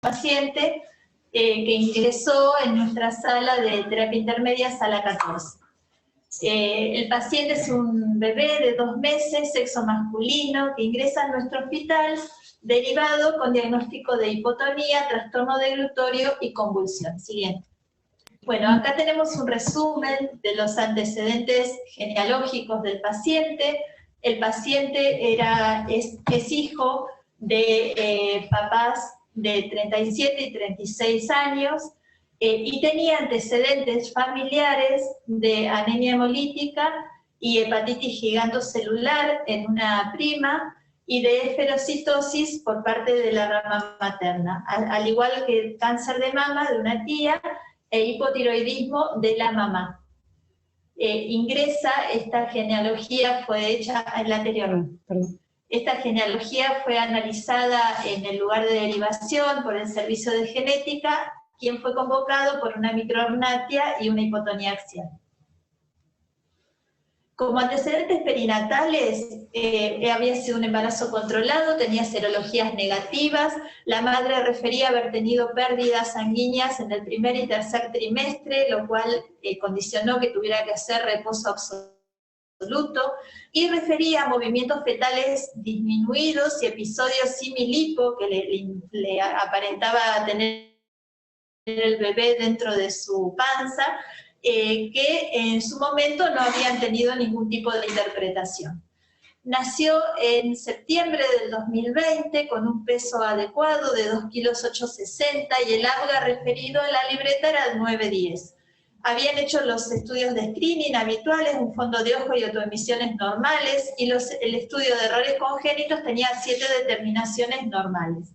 paciente que ingresó en nuestra sala de terapia intermedia, sala 14. El paciente es un bebé de 2 meses, sexo masculino, que ingresa en nuestro hospital derivado con diagnóstico de hipotonía, trastorno deglutorio y convulsión. Siguiente. Bueno, acá tenemos un resumen de los antecedentes genealógicos del paciente. El paciente es hijo de papás de 37 y 36 años y tenía antecedentes familiares de anemia hemolítica y hepatitis gigantocelular en una prima y de esferocitosis por parte de la rama materna, al igual que cáncer de mama de una tía e hipotiroidismo de la mamá. Ingresa, esta genealogía fue hecha en la anterior. Perdón. Esta genealogía fue analizada en el lugar de derivación por el servicio de genética, quien fue convocado por una microornatia y una hipotonía axial. Como antecedentes perinatales, había sido un embarazo controlado, tenía serologías negativas, la madre refería haber tenido pérdidas sanguíneas en el primer y tercer trimestre, lo cual condicionó que tuviera que hacer reposo absoluto, y refería a movimientos fetales disminuidos y episodios similipo que le aparentaba tener el bebé dentro de su panza, que en su momento no habían tenido ningún tipo de interpretación. Nació en septiembre del 2020 con un peso adecuado de 2,860 kilos y el ABGA referido en la libreta era 910. Habían hecho los estudios de screening habituales, un fondo de ojo y autoemisiones normales, y el estudio de errores congénitos tenía 7 determinaciones normales.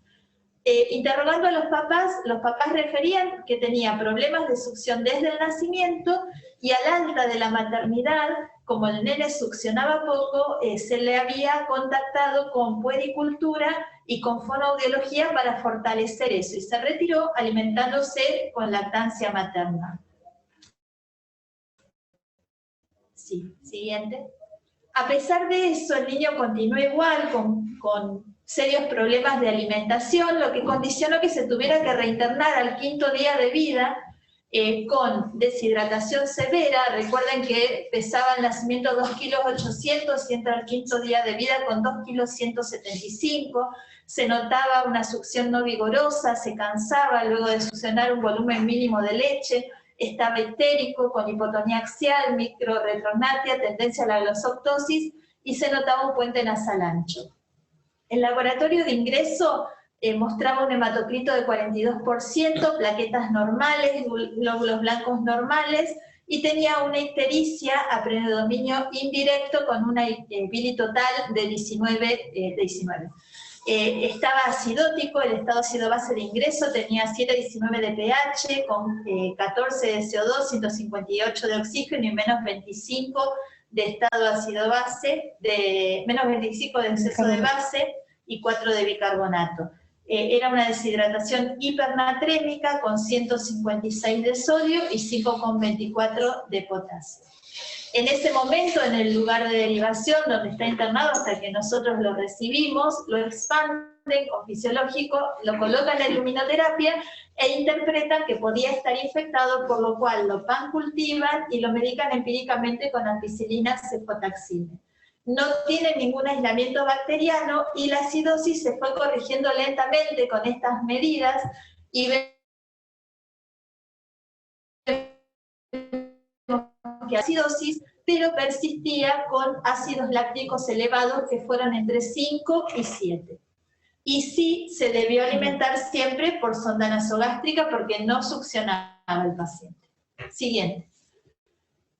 Interrogando a los papás referían que tenía problemas de succión desde el nacimiento y al alta de la maternidad, como el nene succionaba poco, se le había contactado con puericultura y con fonoaudiología para fortalecer eso, y se retiró alimentándose con lactancia materna. Sí, siguiente. A pesar de eso, el niño continuó igual, con serios problemas de alimentación, lo que condicionó que se tuviera que reinternar al 5º día de vida con deshidratación severa. Recuerden que pesaba al nacimiento 2,800 kilos y entra al 5º día de vida con 2,175 kilos. Se notaba una succión no vigorosa, se cansaba luego de succionar un volumen mínimo de leche, estaba histérico, con hipotonía axial, microretrognatia, tendencia a la glosoptosis, y se notaba un puente nasal ancho. El laboratorio de ingreso mostraba un hematocrito de 42%, plaquetas normales, glóbulos blancos normales, y tenía una ictericia a predominio indirecto con una bili total de 19. Estaba acidótico, el estado ácido-base de ingreso tenía 7,19 de pH, con 14 de CO2, 158 de oxígeno y menos 25 de estado ácido-base, menos 25 de exceso de base y 4 de bicarbonato. Era una deshidratación hipernatrémica con 156 de sodio y 5,24 de potasio. En ese momento, en el lugar de derivación, donde está internado hasta que nosotros lo recibimos, lo expanden con fisiológico, lo colocan en luminoterapia e interpretan que podía estar infectado, por lo cual lo pancultivan y lo medican empíricamente con ampicilina cefotaxime. No tiene ningún aislamiento bacteriano y la acidosis se fue corrigiendo lentamente con estas medidas y que acidosis, pero persistía con ácidos lácticos elevados que fueron entre 5 y 7. Y sí se debió alimentar siempre por sonda nasogástrica porque no succionaba el paciente. Siguiente.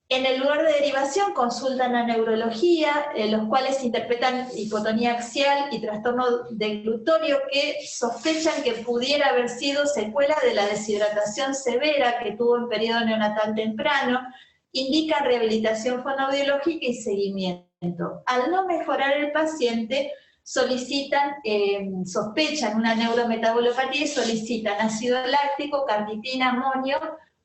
En el lugar de derivación consultan a neurología, los cuales interpretan hipotonía axial y trastorno deglutorio que sospechan que pudiera haber sido secuela de la deshidratación severa que tuvo en periodo neonatal temprano, indican rehabilitación fonoaudiológica y seguimiento. Al no mejorar el paciente, sospechan una neurometabulopatía y solicitan ácido láctico, carnitina, amonio,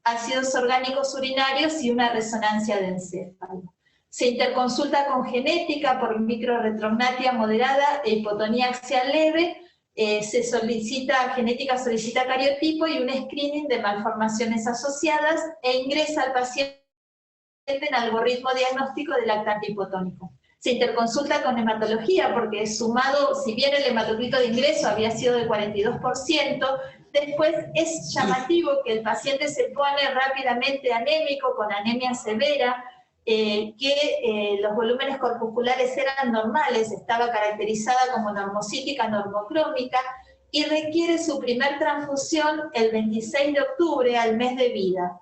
ácidos orgánicos urinarios y una resonancia de encéfalo. Se interconsulta con genética por microretrognatia moderada e hipotonía axial leve Genética solicita cariotipo y un screening de malformaciones asociadas e ingresa al paciente en algoritmo diagnóstico de lactante hipotónico. Se interconsulta con hematología porque sumado, si bien el hematocrito de ingreso había sido del 42%, después es llamativo que el paciente se pone rápidamente anémico, con anemia severa, que los volúmenes corpusculares eran normales, estaba caracterizada como normocítica, normocrómica, y requiere su primer transfusión el 26 de octubre, al mes de vida.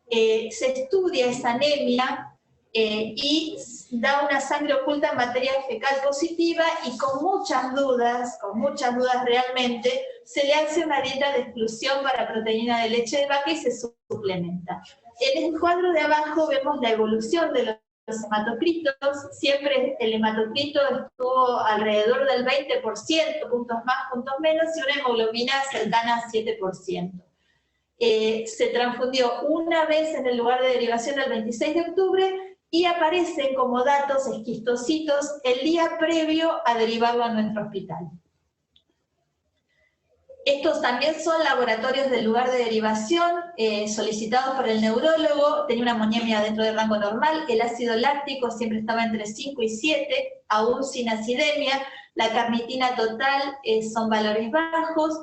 Se estudia esa anemia y da una sangre oculta en materia fecal positiva, y con muchas dudas realmente, se le hace una dieta de exclusión para proteína de leche de vaca y se suplementa. En el cuadro de abajo vemos la evolución de los hematocritos. Siempre el hematocrito estuvo alrededor del 20%, puntos más, puntos menos, y una hemoglobina cercana a 7%. Se transfundió una vez en el lugar de derivación el 26 de octubre, y aparecen como datos esquistocitos el día previo a derivarlo a nuestro hospital. Estos también son laboratorios del lugar de derivación, solicitados por el neurólogo. Tenía una amoniemia dentro del rango normal, el ácido láctico siempre estaba entre 5 y 7, aún sin acidemia, la carnitina total son valores bajos,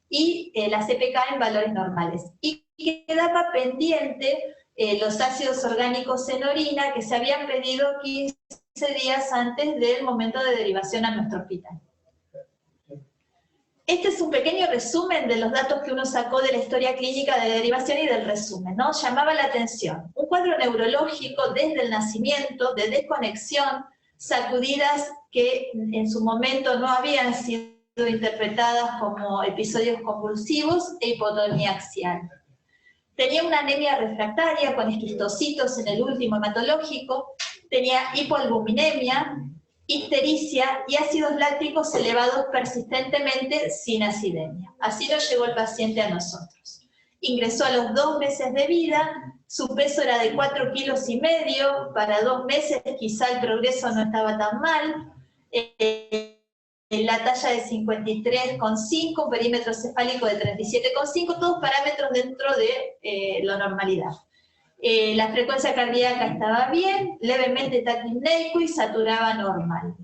y la CPK en valores normales. Y quedaba pendiente los ácidos orgánicos en orina, que se habían pedido 15 días antes del momento de derivación a nuestro hospital. Este es un pequeño resumen de los datos que uno sacó de la historia clínica de derivación y del resumen, ¿no? Llamaba la atención. Un cuadro neurológico desde el nacimiento, de desconexión, sacudidas que en su momento no habían sido interpretadas como episodios convulsivos, e hipotonía axial. Tenía una anemia refractaria con esquistocitos en el último hematológico, tenía hipoalbuminemia, ictericia y ácidos lácticos elevados persistentemente sin acidemia. Así lo llevó el paciente a nosotros. Ingresó a los 2 meses de vida, su peso era de 4,5 kilos, para 2 meses quizá el progreso no estaba tan mal, la talla de 53,5, un perímetro cefálico de 37,5, todos parámetros dentro de la normalidad. La frecuencia cardíaca estaba bien, levemente taquipneico y saturaba normal.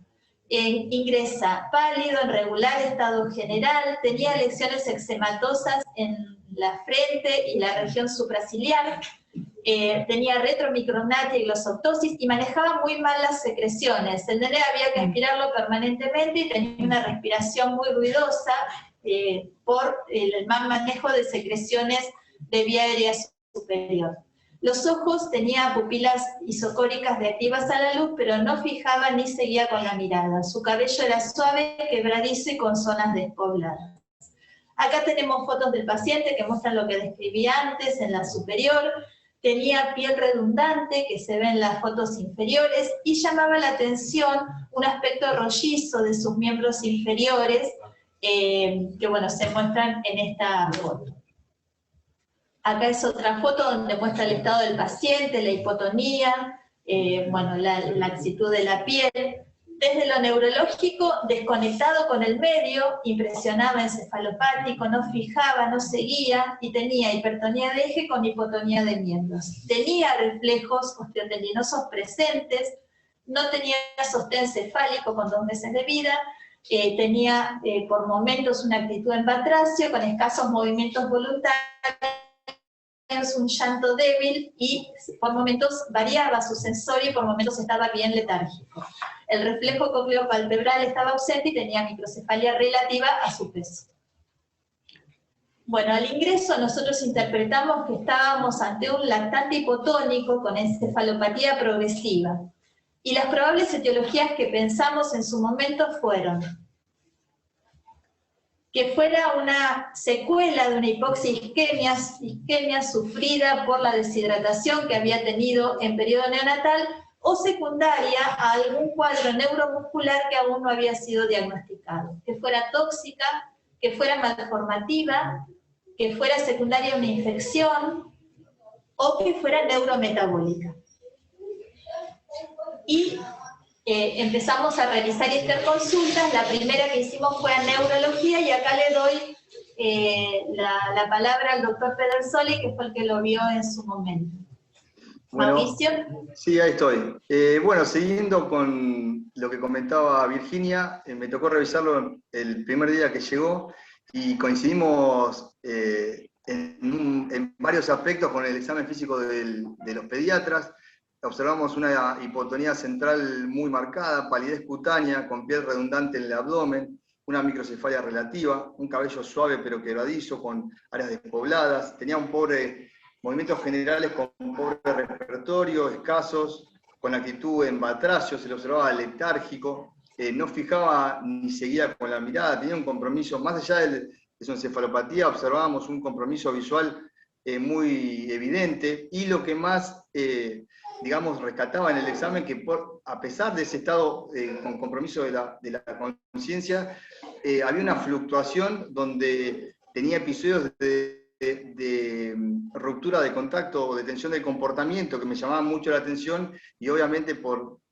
Ingresa pálido, en regular estado general, tenía lesiones eczematosas en la frente y la región supraciliar, tenía retromicronatia y glosoptosis, y manejaba muy mal las secreciones. El nene había que aspirarlo permanentemente y tenía una respiración muy ruidosa por el mal manejo de secreciones de vía aérea superior. Los ojos, tenía pupilas isocóricas reactivas a la luz, pero no fijaba ni seguía con la mirada. Su cabello era suave, quebradizo y con zonas despobladas. Acá tenemos fotos del paciente que muestran lo que describí antes en la superior. Tenía piel redundante, que se ve en las fotos inferiores, y llamaba la atención un aspecto rollizo de sus miembros inferiores, que bueno, se muestran en esta foto. Acá es otra foto donde muestra el estado del paciente, la hipotonía, bueno, la laxitud de la piel. Desde lo neurológico, desconectado con el medio, impresionaba encefalopático, no fijaba, no seguía, y tenía hipertonía de eje con hipotonía de miembros. Tenía reflejos osteotendinosos presentes, no tenía sostén cefálico con 2 meses de vida, tenía por momentos una actitud en batracio con escasos movimientos voluntarios, un llanto débil, y por momentos variaba su sensorio y por momentos estaba bien letárgico. El reflejo cocleopalpebral estaba ausente y tenía microcefalia relativa a su peso. Bueno, al ingreso nosotros interpretamos que estábamos ante un lactante hipotónico con encefalopatía progresiva, y las probables etiologías que pensamos en su momento fueron que fuera una secuela de una hipoxia-isquemia sufrida por la deshidratación que había tenido en periodo neonatal, o secundaria a algún cuadro neuromuscular que aún no había sido diagnosticado, que fuera tóxica, que fuera malformativa, que fuera secundaria a una infección, o que fuera neurometabólica. Y empezamos a realizar interconsultas. La primera que hicimos fue a neurología y acá le doy la palabra al doctor Pedersoli, que fue el que lo vio en su momento. Bueno, Mauricio. Sí, ahí estoy. Bueno, siguiendo con lo que comentaba Virginia, me tocó revisarlo el primer día que llegó y coincidimos en varios aspectos con el examen físico de los pediatras. Observamos una hipotonía central muy marcada, palidez cutánea, con piel redundante en el abdomen, una microcefalia relativa, un cabello suave pero quebradizo, con áreas despobladas, tenía movimientos generales con pobre repertorio, escasos, con actitud en batracio, se lo observaba letárgico, no fijaba ni seguía con la mirada, tenía un compromiso, más allá de su encefalopatía, observábamos un compromiso visual muy evidente, y lo que más, digamos, rescataba en el examen, que a pesar de ese estado con compromiso de la conciencia, había una fluctuación donde tenía episodios de ruptura de contacto o de tensión del comportamiento que me llamaban mucho la atención, y obviamente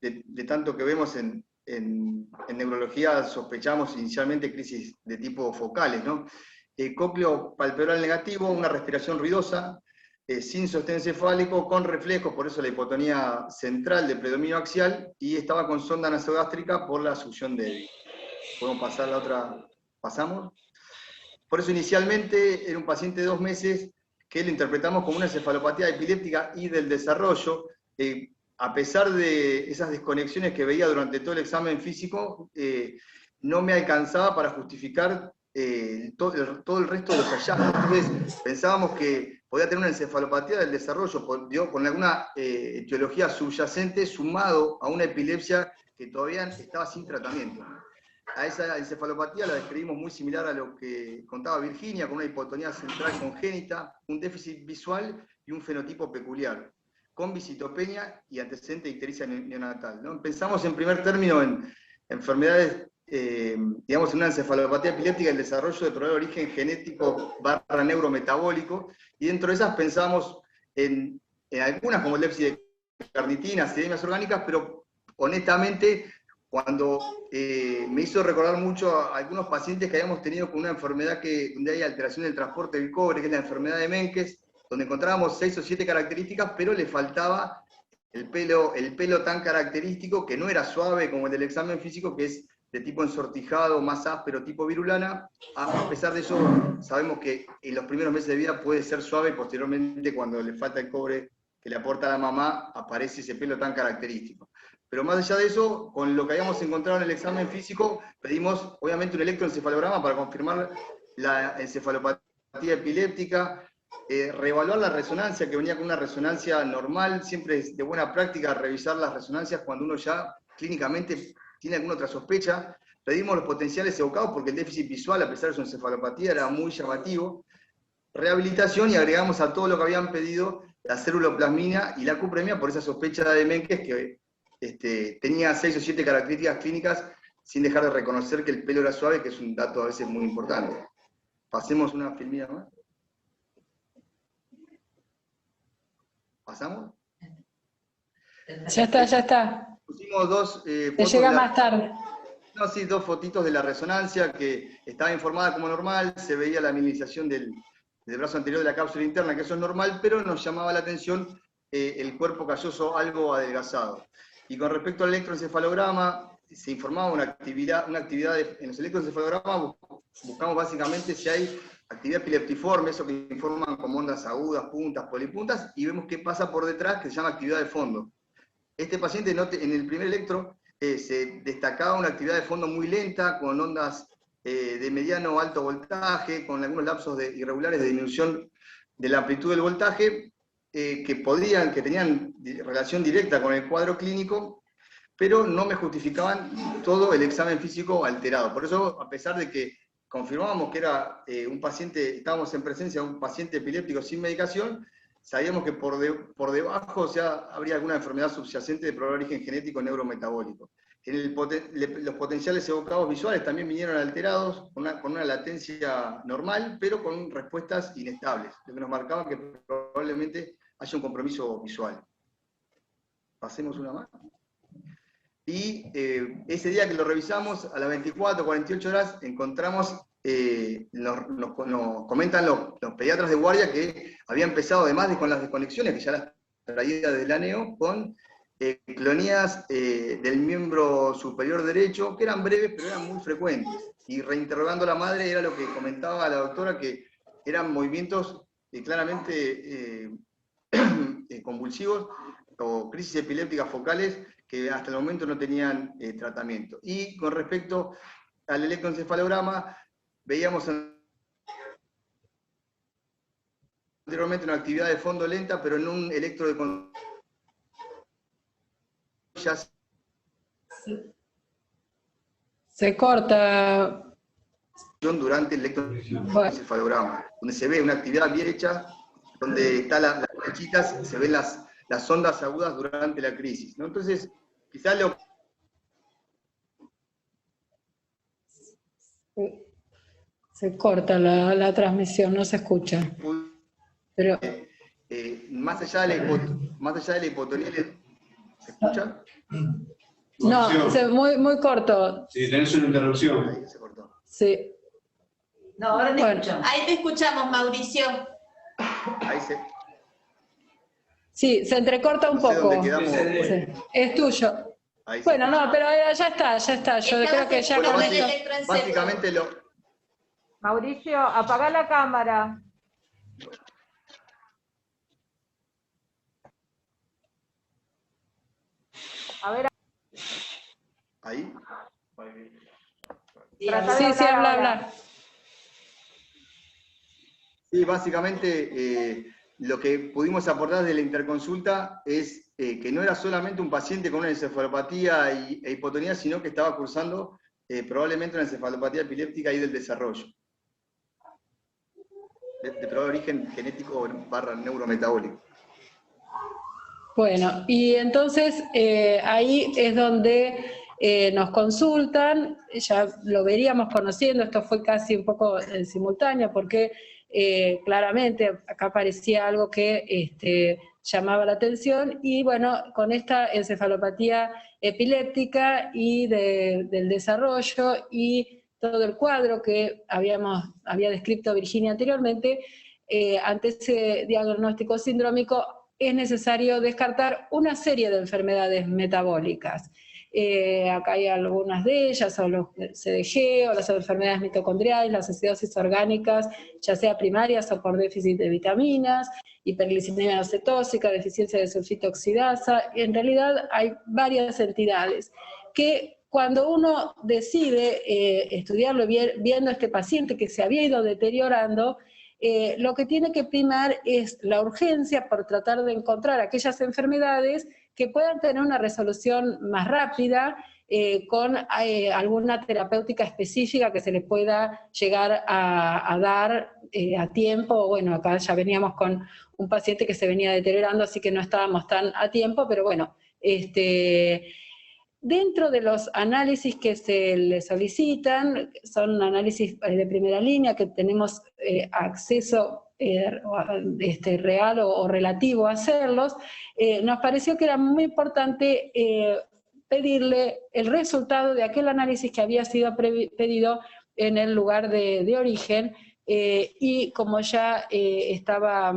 de tanto que vemos en neurología sospechamos inicialmente crisis de tipo focales, ¿no? Cócleo palpebral negativo, una respiración ruidosa, sin sostén encefálico, con reflejos, por eso la hipotonía central de predominio axial, y estaba con sonda nasogástrica por la succión débil. ¿Podemos pasar la otra? ¿Pasamos? Por eso inicialmente era un paciente de 2 meses que lo interpretamos como una encefalopatía epiléptica y del desarrollo. A pesar de esas desconexiones que veía durante todo el examen físico, no me alcanzaba para justificar todo el resto de los hallazgos. Entonces pensábamos que podía tener una encefalopatía del desarrollo con alguna etiología subyacente, sumado a una epilepsia que todavía estaba sin tratamiento. A esa encefalopatía la describimos muy similar a lo que contaba Virginia, con una hipotonía central congénita, un déficit visual y un fenotipo peculiar, con visitopenia y antecedente de ictericia neonatal, ¿no? Pensamos en primer término en enfermedades, digamos, en una encefalopatía epiléptica, el desarrollo de probable origen genético / neurometabólico, y dentro de esas pensamos en algunas como el déficit de carnitina, acidemias orgánicas, pero honestamente cuando me hizo recordar mucho a algunos pacientes que habíamos tenido con una enfermedad donde hay alteración del transporte del cobre, que es la enfermedad de Menkes, donde encontrábamos 6 o 7 características, pero le faltaba el pelo tan característico, que no era suave como el del examen físico, que es de tipo ensortijado, más áspero, tipo virulana. A pesar de eso, sabemos que en los primeros meses de vida puede ser suave, y posteriormente, cuando le falta el cobre que le aporta la mamá, aparece ese pelo tan característico. Pero más allá de eso, con lo que habíamos encontrado en el examen físico, pedimos obviamente un electroencefalograma para confirmar la encefalopatía epiléptica, reevaluar la resonancia, que venía con una resonancia normal. Siempre es de buena práctica revisar las resonancias cuando uno ya clínicamente tiene alguna otra sospecha. Pedimos los potenciales evocados porque el déficit visual, a pesar de su encefalopatía, era muy llamativo. Rehabilitación, y agregamos a todo lo que habían pedido la ceruloplasmina y la cupremia por esa sospecha de Menkes, que tenía 6 o 7 características clínicas, sin dejar de reconocer que el pelo era suave, que es un dato a veces muy importante. Pasemos una filmina más. ¿Pasamos? Ya está, ya está. Pusimos 2 Te fotos. llega más tarde. No, sí, 2 fotitos de la resonancia, que estaba informada como normal, se veía la mineralización del brazo anterior de la cápsula interna, que eso es normal, pero nos llamaba la atención el cuerpo calloso algo adelgazado. Y con respecto al electroencefalograma, se informaba una actividad en los electroencefalogramas buscamos básicamente si hay actividad epileptiforme, eso que informan como ondas agudas, puntas, polipuntas, y vemos qué pasa por detrás, que se llama actividad de fondo. Este paciente en el primer electro se destacaba una actividad de fondo muy lenta, con ondas de mediano o alto voltaje, con algunos lapsos irregulares de disminución de la amplitud del voltaje, que tenían relación directa con el cuadro clínico, pero no me justificaban todo el examen físico alterado. Por eso, a pesar de que confirmábamos que era un paciente, estábamos en presencia de un paciente epiléptico sin medicación, sabíamos que por debajo, o sea, habría alguna enfermedad subyacente de probable origen genético neurometabólico. Los potenciales evocados visuales también vinieron alterados, con una latencia normal, pero con respuestas inestables, lo que nos marcaba que probablemente haya un compromiso visual. Pasemos una más. y ese día que lo revisamos, a las 24, 48 horas, encontramos, nos comentan los pediatras de guardia que había empezado, además de con las desconexiones, que ya las traía del ANEO, con clonías del miembro superior derecho, que eran breves, pero eran muy frecuentes. Y reinterrogando a la madre, era lo que comentaba la doctora, que eran movimientos claramente convulsivos o crisis epilépticas focales que hasta el momento no tenían tratamiento. Y con respecto al electroencefalograma, veíamos anteriormente una actividad de fondo lenta, pero en un electro de ya se corta. Durante el electroencefalograma, donde se ve una actividad bien hecha, donde están las flechitas, se ven las ondas agudas durante la crisis, ¿no? Entonces, quizás lo... Se corta la transmisión, no se escucha. Pero... más allá de la hipotonía, ¿se escucha? No, es muy corto. Sí, tenés una interrupción. Ahí se cortó. Sí. No, ahora te Bueno. escuchamos. Ahí te escuchamos, Mauricio. Ahí se... Sí, se entrecorta un No sé poco. dónde quedamos. Sí. Es tuyo. Ahí Bueno, se... no, pero ya está. Yo creo que ya Bueno, con esto... básicamente lo... Mauricio, apaga la cámara. A ver, Ahí. Sí, habla. Sí, básicamente lo que pudimos aportar de la interconsulta es que no era solamente un paciente con una encefalopatía e hipotonía, sino que estaba cursando probablemente una encefalopatía epiléptica y del desarrollo. De probable origen genético / neurometabólico. Bueno, y entonces ahí es donde nos consultan, ya lo veríamos conociendo, esto fue casi un poco simultáneo, porque claramente acá aparecía algo que llamaba la atención, y bueno, con esta encefalopatía epiléptica y del desarrollo y todo el cuadro que había descrito Virginia anteriormente, ante ese diagnóstico sindrómico es necesario descartar una serie de enfermedades metabólicas. Acá hay algunas de ellas, o los CDG, o las enfermedades mitocondriales, las acidosis orgánicas, ya sea primarias o por déficit de vitaminas, hiperglicemia no cetóxica, deficiencia de sulfito oxidasa. En realidad hay varias entidades que cuando uno decide estudiarlo viendo a este paciente que se había ido deteriorando, lo que tiene que primar es la urgencia por tratar de encontrar aquellas enfermedades que puedan tener una resolución más rápida con alguna terapéutica específica que se les pueda llegar a dar a tiempo. Bueno, acá ya veníamos con un paciente que se venía deteriorando, así que no estábamos tan a tiempo, pero bueno, dentro de los análisis que se le solicitan, son análisis de primera línea que tenemos acceso real o relativo a hacerlos, nos pareció que era muy importante pedirle el resultado de aquel análisis que había sido pedido en el lugar de origen, y como ya estaba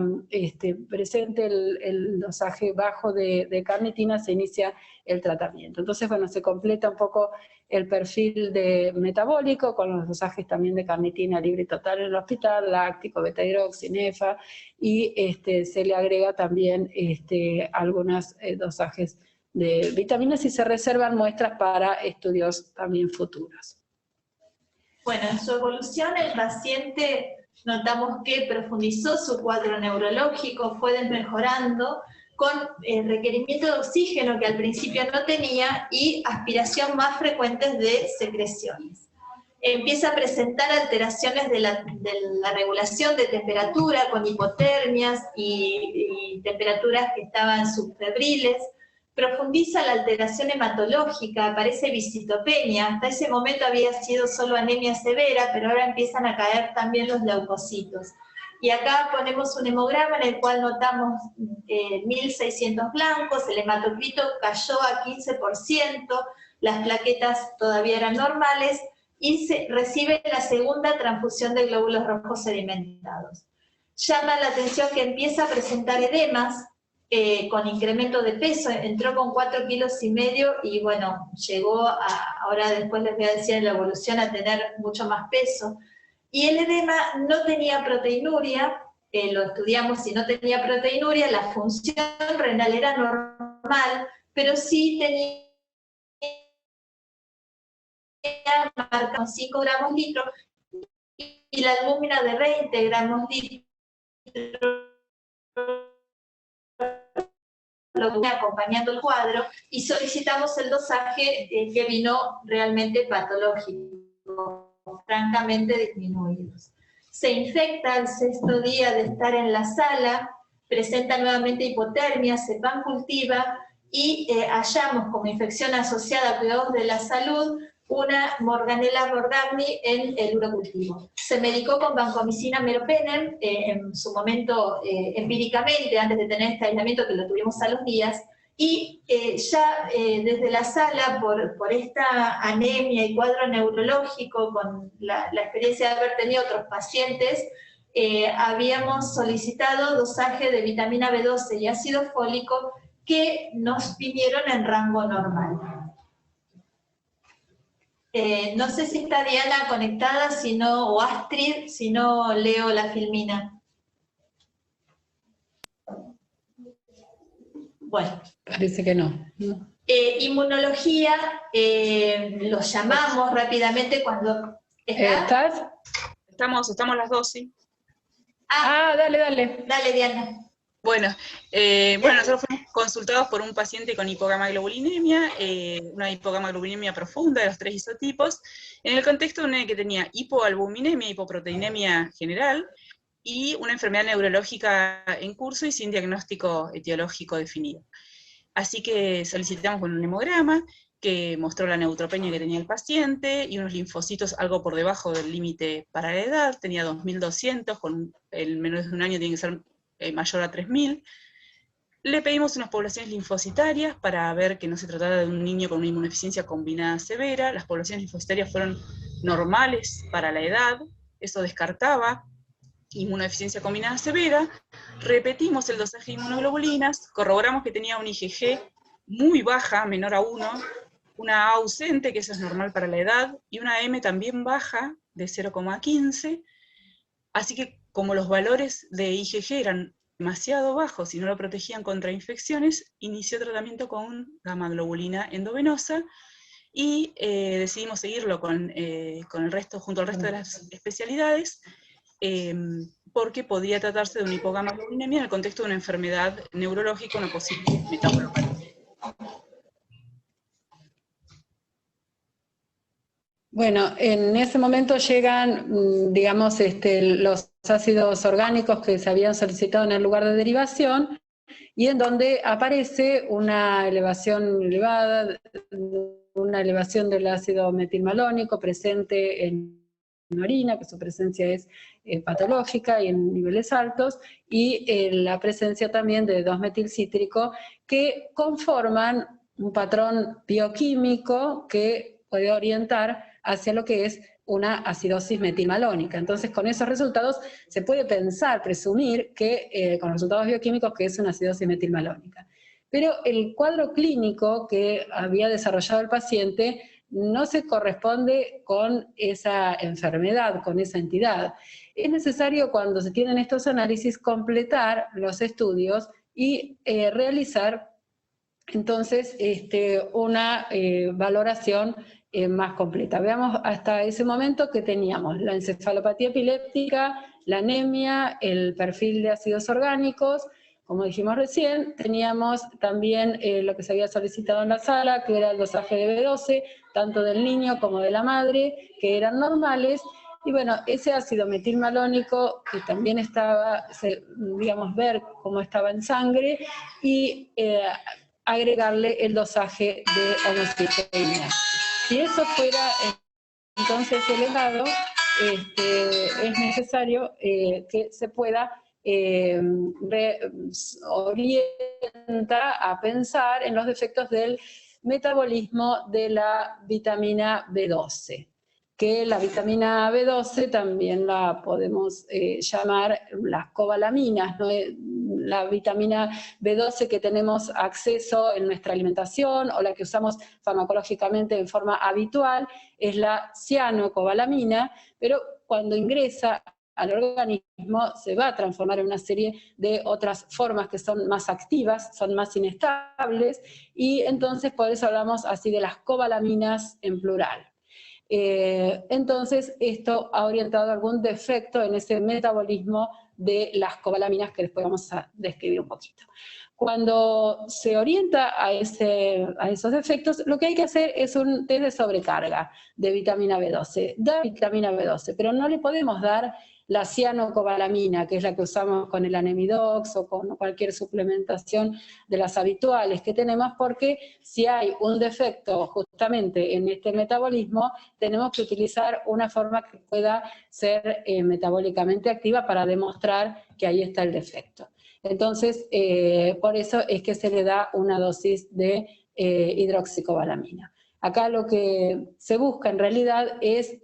presente el dosaje bajo de carnitina, se inicia el tratamiento. Entonces, bueno, se completa un poco el perfil de metabólico con los dosajes también de carnitina libre y total en el hospital, láctico, beta-hidroxinefa, y se le agrega también algunos dosajes de vitaminas y se reservan muestras para estudios también futuros. Bueno, en su evolución el paciente notamos que profundizó su cuadro neurológico, fue desmejorando con el requerimiento de oxígeno que al principio no tenía y aspiración más frecuentes de secreciones. Empieza a presentar alteraciones de la regulación de temperatura con hipotermias y temperaturas que estaban subfebriles. Profundiza la alteración hematológica, aparece visitopenia, hasta ese momento había sido solo anemia severa, pero ahora empiezan a caer también los leucocitos. Y acá ponemos un hemograma en el cual notamos 1.600 blancos, el hematocrito cayó a 15%, las plaquetas todavía eran normales, y se recibe la segunda transfusión de glóbulos rojos sedimentados. Llama la atención que empieza a presentar edemas, con incremento de peso, entró con 4,5 kilos y bueno, llegó ahora después les voy a decir en la evolución, a tener mucho más peso. Y el edema no tenía proteinuria, lo estudiamos y no tenía proteinuria, la función renal era normal, pero sí tenía marca con 5 gramos litro y la albúmina de 20 gramos litro, acompañando el cuadro, y solicitamos el dosaje que vino realmente patológico, francamente disminuidos. Se infecta al 6º día de estar en la sala, presenta nuevamente hipotermia, se pancultiva y hallamos como infección asociada a cuidados de la salud una Morganella morgagni en el urocultivo. Se medicó con vancomicina meropenem, en su momento empíricamente, antes de tener este aislamiento que lo tuvimos a los días, y ya desde la sala, por esta anemia y cuadro neurológico, con la experiencia de haber tenido otros pacientes, habíamos solicitado dosaje de vitamina B12 y ácido fólico que nos vinieron en rango normal. No sé si está Diana conectada, si no, o Astrid, si no leo la filmina. Bueno. Parece que no. Inmunología, los llamamos rápidamente cuando... ¿Estás? Estamos las dos, sí. Dale. Dale, Diana. Bueno, nosotros fuimos consultados por un paciente con hipogamaglobulinemia, una hipogamaglobulinemia profunda de los 3 isotipos, en el contexto de una que tenía hipoalbuminemia, hipoproteinemia general, y una enfermedad neurológica en curso y sin diagnóstico etiológico definido. Así que solicitamos un hemograma que mostró la neutropenia que tenía el paciente, y unos linfocitos algo por debajo del límite para la edad, tenía 2.200, con el menor de un año tiene que ser mayor a 3.000. Le pedimos unas poblaciones linfocitarias para ver que no se tratara de un niño con una inmunodeficiencia combinada severa. Las poblaciones linfocitarias fueron normales para la edad, eso descartaba inmunodeficiencia combinada severa. Repetimos el dosaje de inmunoglobulinas, corroboramos que tenía una IgG muy baja, menor a 1, una A ausente, que eso es normal para la edad, y una M también baja, de 0,15, así que como los valores de IgG eran demasiado bajos y no lo protegían contra infecciones, inició tratamiento con gamma-globulina endovenosa, y decidimos seguirlo con el resto, junto al resto de las especialidades, porque podía tratarse de una hipogamaglobulinemia en el contexto de una enfermedad neurológica, una posible metabolopatia. Bueno, en ese momento llegan, digamos, los ácidos orgánicos que se habían solicitado en el lugar de derivación, y en donde aparece una elevación elevada, una elevación del ácido metilmalónico presente en orina, que su presencia es patológica y en niveles altos, y la presencia también de 2-metilcítrico, que conforman un patrón bioquímico que puede orientar hacia lo que es una acidosis metilmalónica. Entonces, con esos resultados se puede pensar, presumir, que con resultados bioquímicos, que es una acidosis metilmalónica. Pero el cuadro clínico que había desarrollado el paciente no se corresponde con esa enfermedad, con esa entidad. Es necesario, cuando se tienen estos análisis, completar los estudios y realizar entonces una valoración más completa. Veamos hasta ese momento que teníamos la encefalopatía epiléptica, la anemia, el perfil de ácidos orgánicos. Como dijimos recién, teníamos también lo que se había solicitado en la sala, que era el dosaje de B12, tanto del niño como de la madre, que eran normales. Y bueno, ese ácido metilmalónico, que también estaba, digamos, ver cómo estaba en sangre, y agregarle el dosaje de homocisteína. Si eso fuera entonces elevado, es necesario que se pueda orienta a pensar en los defectos del metabolismo de la vitamina B12, que la vitamina B12 también la podemos llamar las cobalaminas, ¿no? La vitamina B12 que tenemos acceso en nuestra alimentación o la que usamos farmacológicamente en forma habitual es la cianocobalamina, pero cuando ingresa al organismo se va a transformar en una serie de otras formas que son más activas, son más inestables, y entonces por eso hablamos así de las cobalaminas en plural. Entonces esto ha orientado algún defecto en ese metabolismo de las cobalaminas que después vamos a describir un poquito. Cuando se orienta a esos defectos, lo que hay que hacer es un test de sobrecarga de vitamina B12. Da vitamina B12, pero no le podemos dar la cianocobalamina, que es la que usamos con el Anemidox o con cualquier suplementación de las habituales que tenemos, porque si hay un defecto justamente en este metabolismo, tenemos que utilizar una forma que pueda ser metabólicamente activa para demostrar que ahí está el defecto. Entonces, por eso es que se le da una dosis de hidroxicobalamina. Acá lo que se busca en realidad es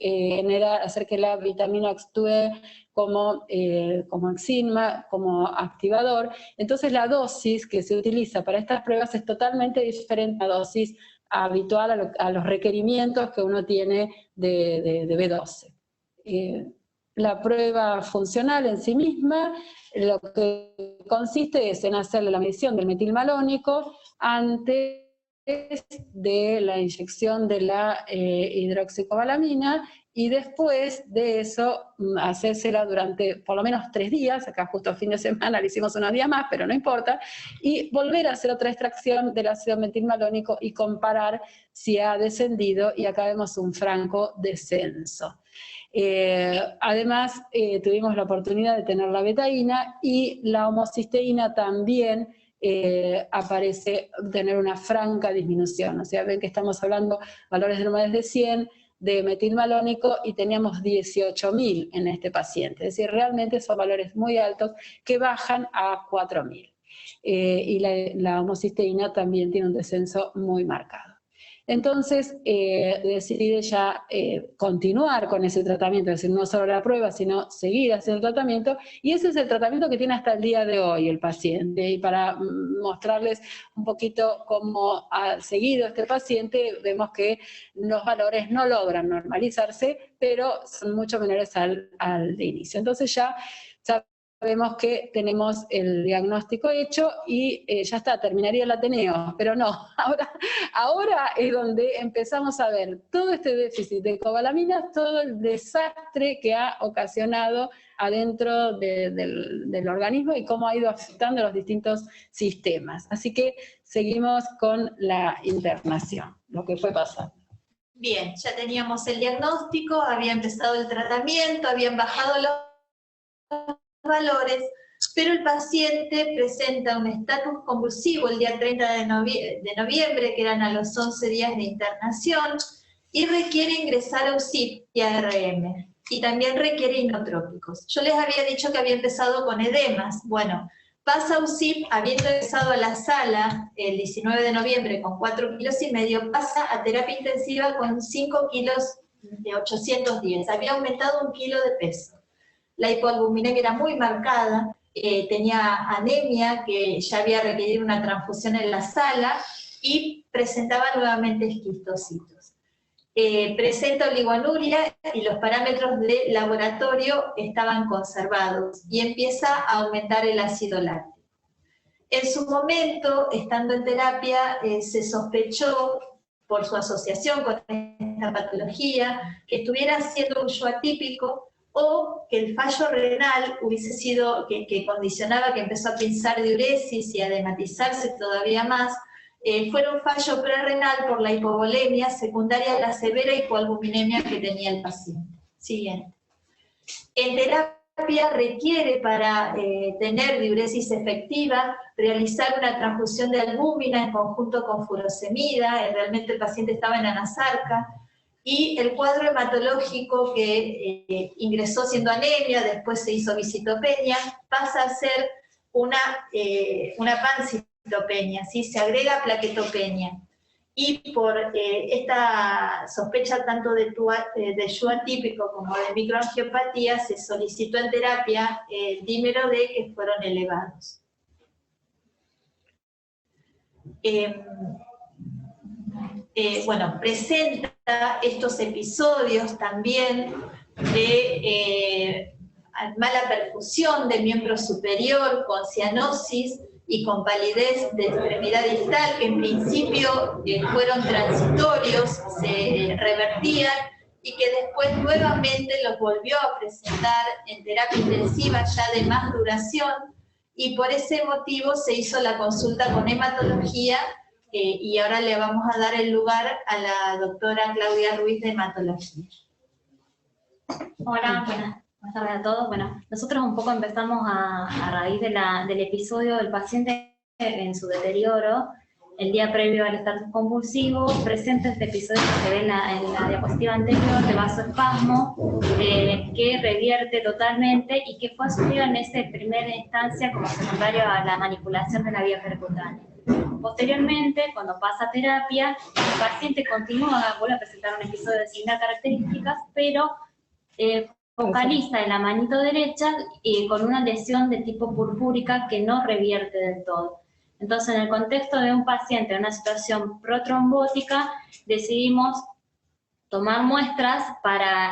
hacer que la vitamina actúe como enzima, como activador. Entonces la dosis que se utiliza para estas pruebas es totalmente diferente a la dosis habitual, a los requerimientos que uno tiene de B12. La prueba funcional en sí misma, lo que consiste es en hacerle la medición del metilmalónico antes de la inyección de la hidroxicobalamina y después de eso hacérsela durante por lo menos 3 días, acá justo fin de semana le hicimos unos días más, pero no importa, y volver a hacer otra extracción del ácido metilmalónico y comparar si ha descendido, y acá vemos un franco descenso. Además, tuvimos la oportunidad de tener la betaína y la homocisteína también aparece tener una franca disminución. O sea, ven que estamos hablando valores normales de 100 de metilmalónico y teníamos 18.000 en este paciente. Es decir, realmente son valores muy altos que bajan a 4.000. Y la homocisteína también tiene un descenso muy marcado. Entonces decidí ya continuar con ese tratamiento, es decir, no solo la prueba, sino seguir haciendo el tratamiento, y ese es el tratamiento que tiene hasta el día de hoy el paciente. Y para mostrarles un poquito cómo ha seguido este paciente, vemos que los valores no logran normalizarse, pero son mucho menores al de inicio. Entonces ya sabemos que tenemos el diagnóstico hecho y ya está, terminaría el Ateneo, pero no, ahora es donde empezamos a ver todo este déficit de cobalaminas, todo el desastre que ha ocasionado adentro del organismo y cómo ha ido afectando los distintos sistemas. Así que seguimos con la internación, lo que fue pasando. Bien, ya teníamos el diagnóstico, había empezado el tratamiento, habían bajado los valores, pero el paciente presenta un estatus convulsivo el día 30 de noviembre, que eran a los 11 días de internación, y requiere ingresar a UCIP y ARM, y también requiere inotrópicos. Yo les había dicho que había empezado con edemas. Bueno, pasa a UCIP, habiendo empezado a la sala el 19 de noviembre con 4,5 kilos, pasa a terapia intensiva con 5 kilos de 810, había aumentado 1 kilo de peso. La hipoalbuminemia era muy marcada, tenía anemia, que ya había requerido una transfusión en la sala, y presentaba nuevamente esquistocitos. Presenta oligoanuria y los parámetros de laboratorio estaban conservados, y empieza a aumentar el ácido láctico. En su momento, estando en terapia, se sospechó, por su asociación con esta patología, que estuviera siendo un yo atípico, o que el fallo renal hubiese sido, que condicionaba que empezó a pinzar diuresis y a edematizarse todavía más, fuera un fallo prerrenal por la hipovolemia secundaria a la severa hipoalbuminemia que tenía el paciente. Siguiente. En terapia requiere, para tener diuresis efectiva, realizar una transfusión de albúmina en conjunto con furosemida. Realmente el paciente estaba en anasarca, y el cuadro hematológico que ingresó siendo anemia, después se hizo visitopenia, pasa a ser una pancitopenia, ¿sí? Se agrega plaquetopenia. Y por esta sospecha tanto de Yu atípico como de microangiopatía, se solicitó en terapia el dímero D, que fueron elevados. Bueno, presenta estos episodios también de mala perfusión del miembro superior, con cianosis y con palidez de extremidad distal, que en principio fueron transitorios, se revertían, y que después nuevamente los volvió a presentar en terapia intensiva ya de más duración, y por ese motivo se hizo la consulta con hematología, y ahora le vamos a dar el lugar a la doctora Claudia Ruiz de hematología. Hola, buenas tardes a todos. Bueno, nosotros un poco empezamos a raíz del episodio del paciente en su deterioro, el día previo al estatus convulsivo, presenta este episodio que se ve en la diapositiva anterior de vasoespasmo, que revierte totalmente y que fue asumido en esa primera instancia como secundario a la manipulación de la vía percutánea. Posteriormente, cuando pasa a terapia, el paciente vuelve a presentar un episodio de similar características, pero focaliza en la manito derecha con una lesión de tipo purpúrica que no revierte del todo. Entonces, en el contexto de un paciente en una situación protrombótica, decidimos tomar muestras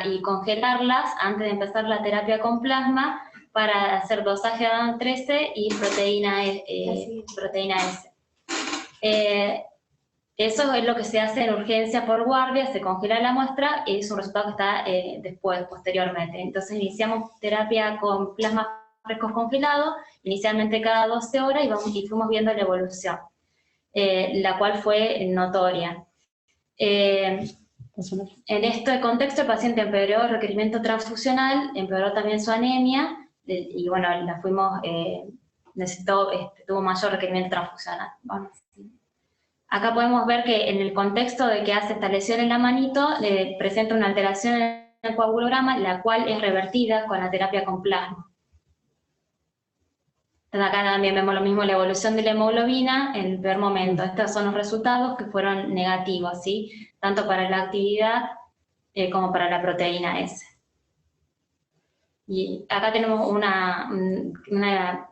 y congelarlas antes de empezar la terapia con plasma para hacer dosaje de ADAM13 y proteína S. Eso es lo que se hace en urgencia por guardia, se congela la muestra y es un resultado que está posteriormente. Entonces iniciamos terapia con plasma fresco congelado, inicialmente cada 12 horas y fuimos viendo la evolución, la cual fue notoria. En este contexto el paciente empeoró el requerimiento transfusional, empeoró también su anemia y bueno, tuvo mayor requerimiento transfusional. Vamos. Acá podemos ver que en el contexto de que hace esta lesión en la manito, presenta una alteración en el coagulograma, la cual es revertida con la terapia con plasma. Entonces acá también vemos lo mismo, la evolución de la hemoglobina en el peor momento. Estos son los resultados que fueron negativos, ¿sí? Tanto para la actividad como para la proteína S. Y acá tenemos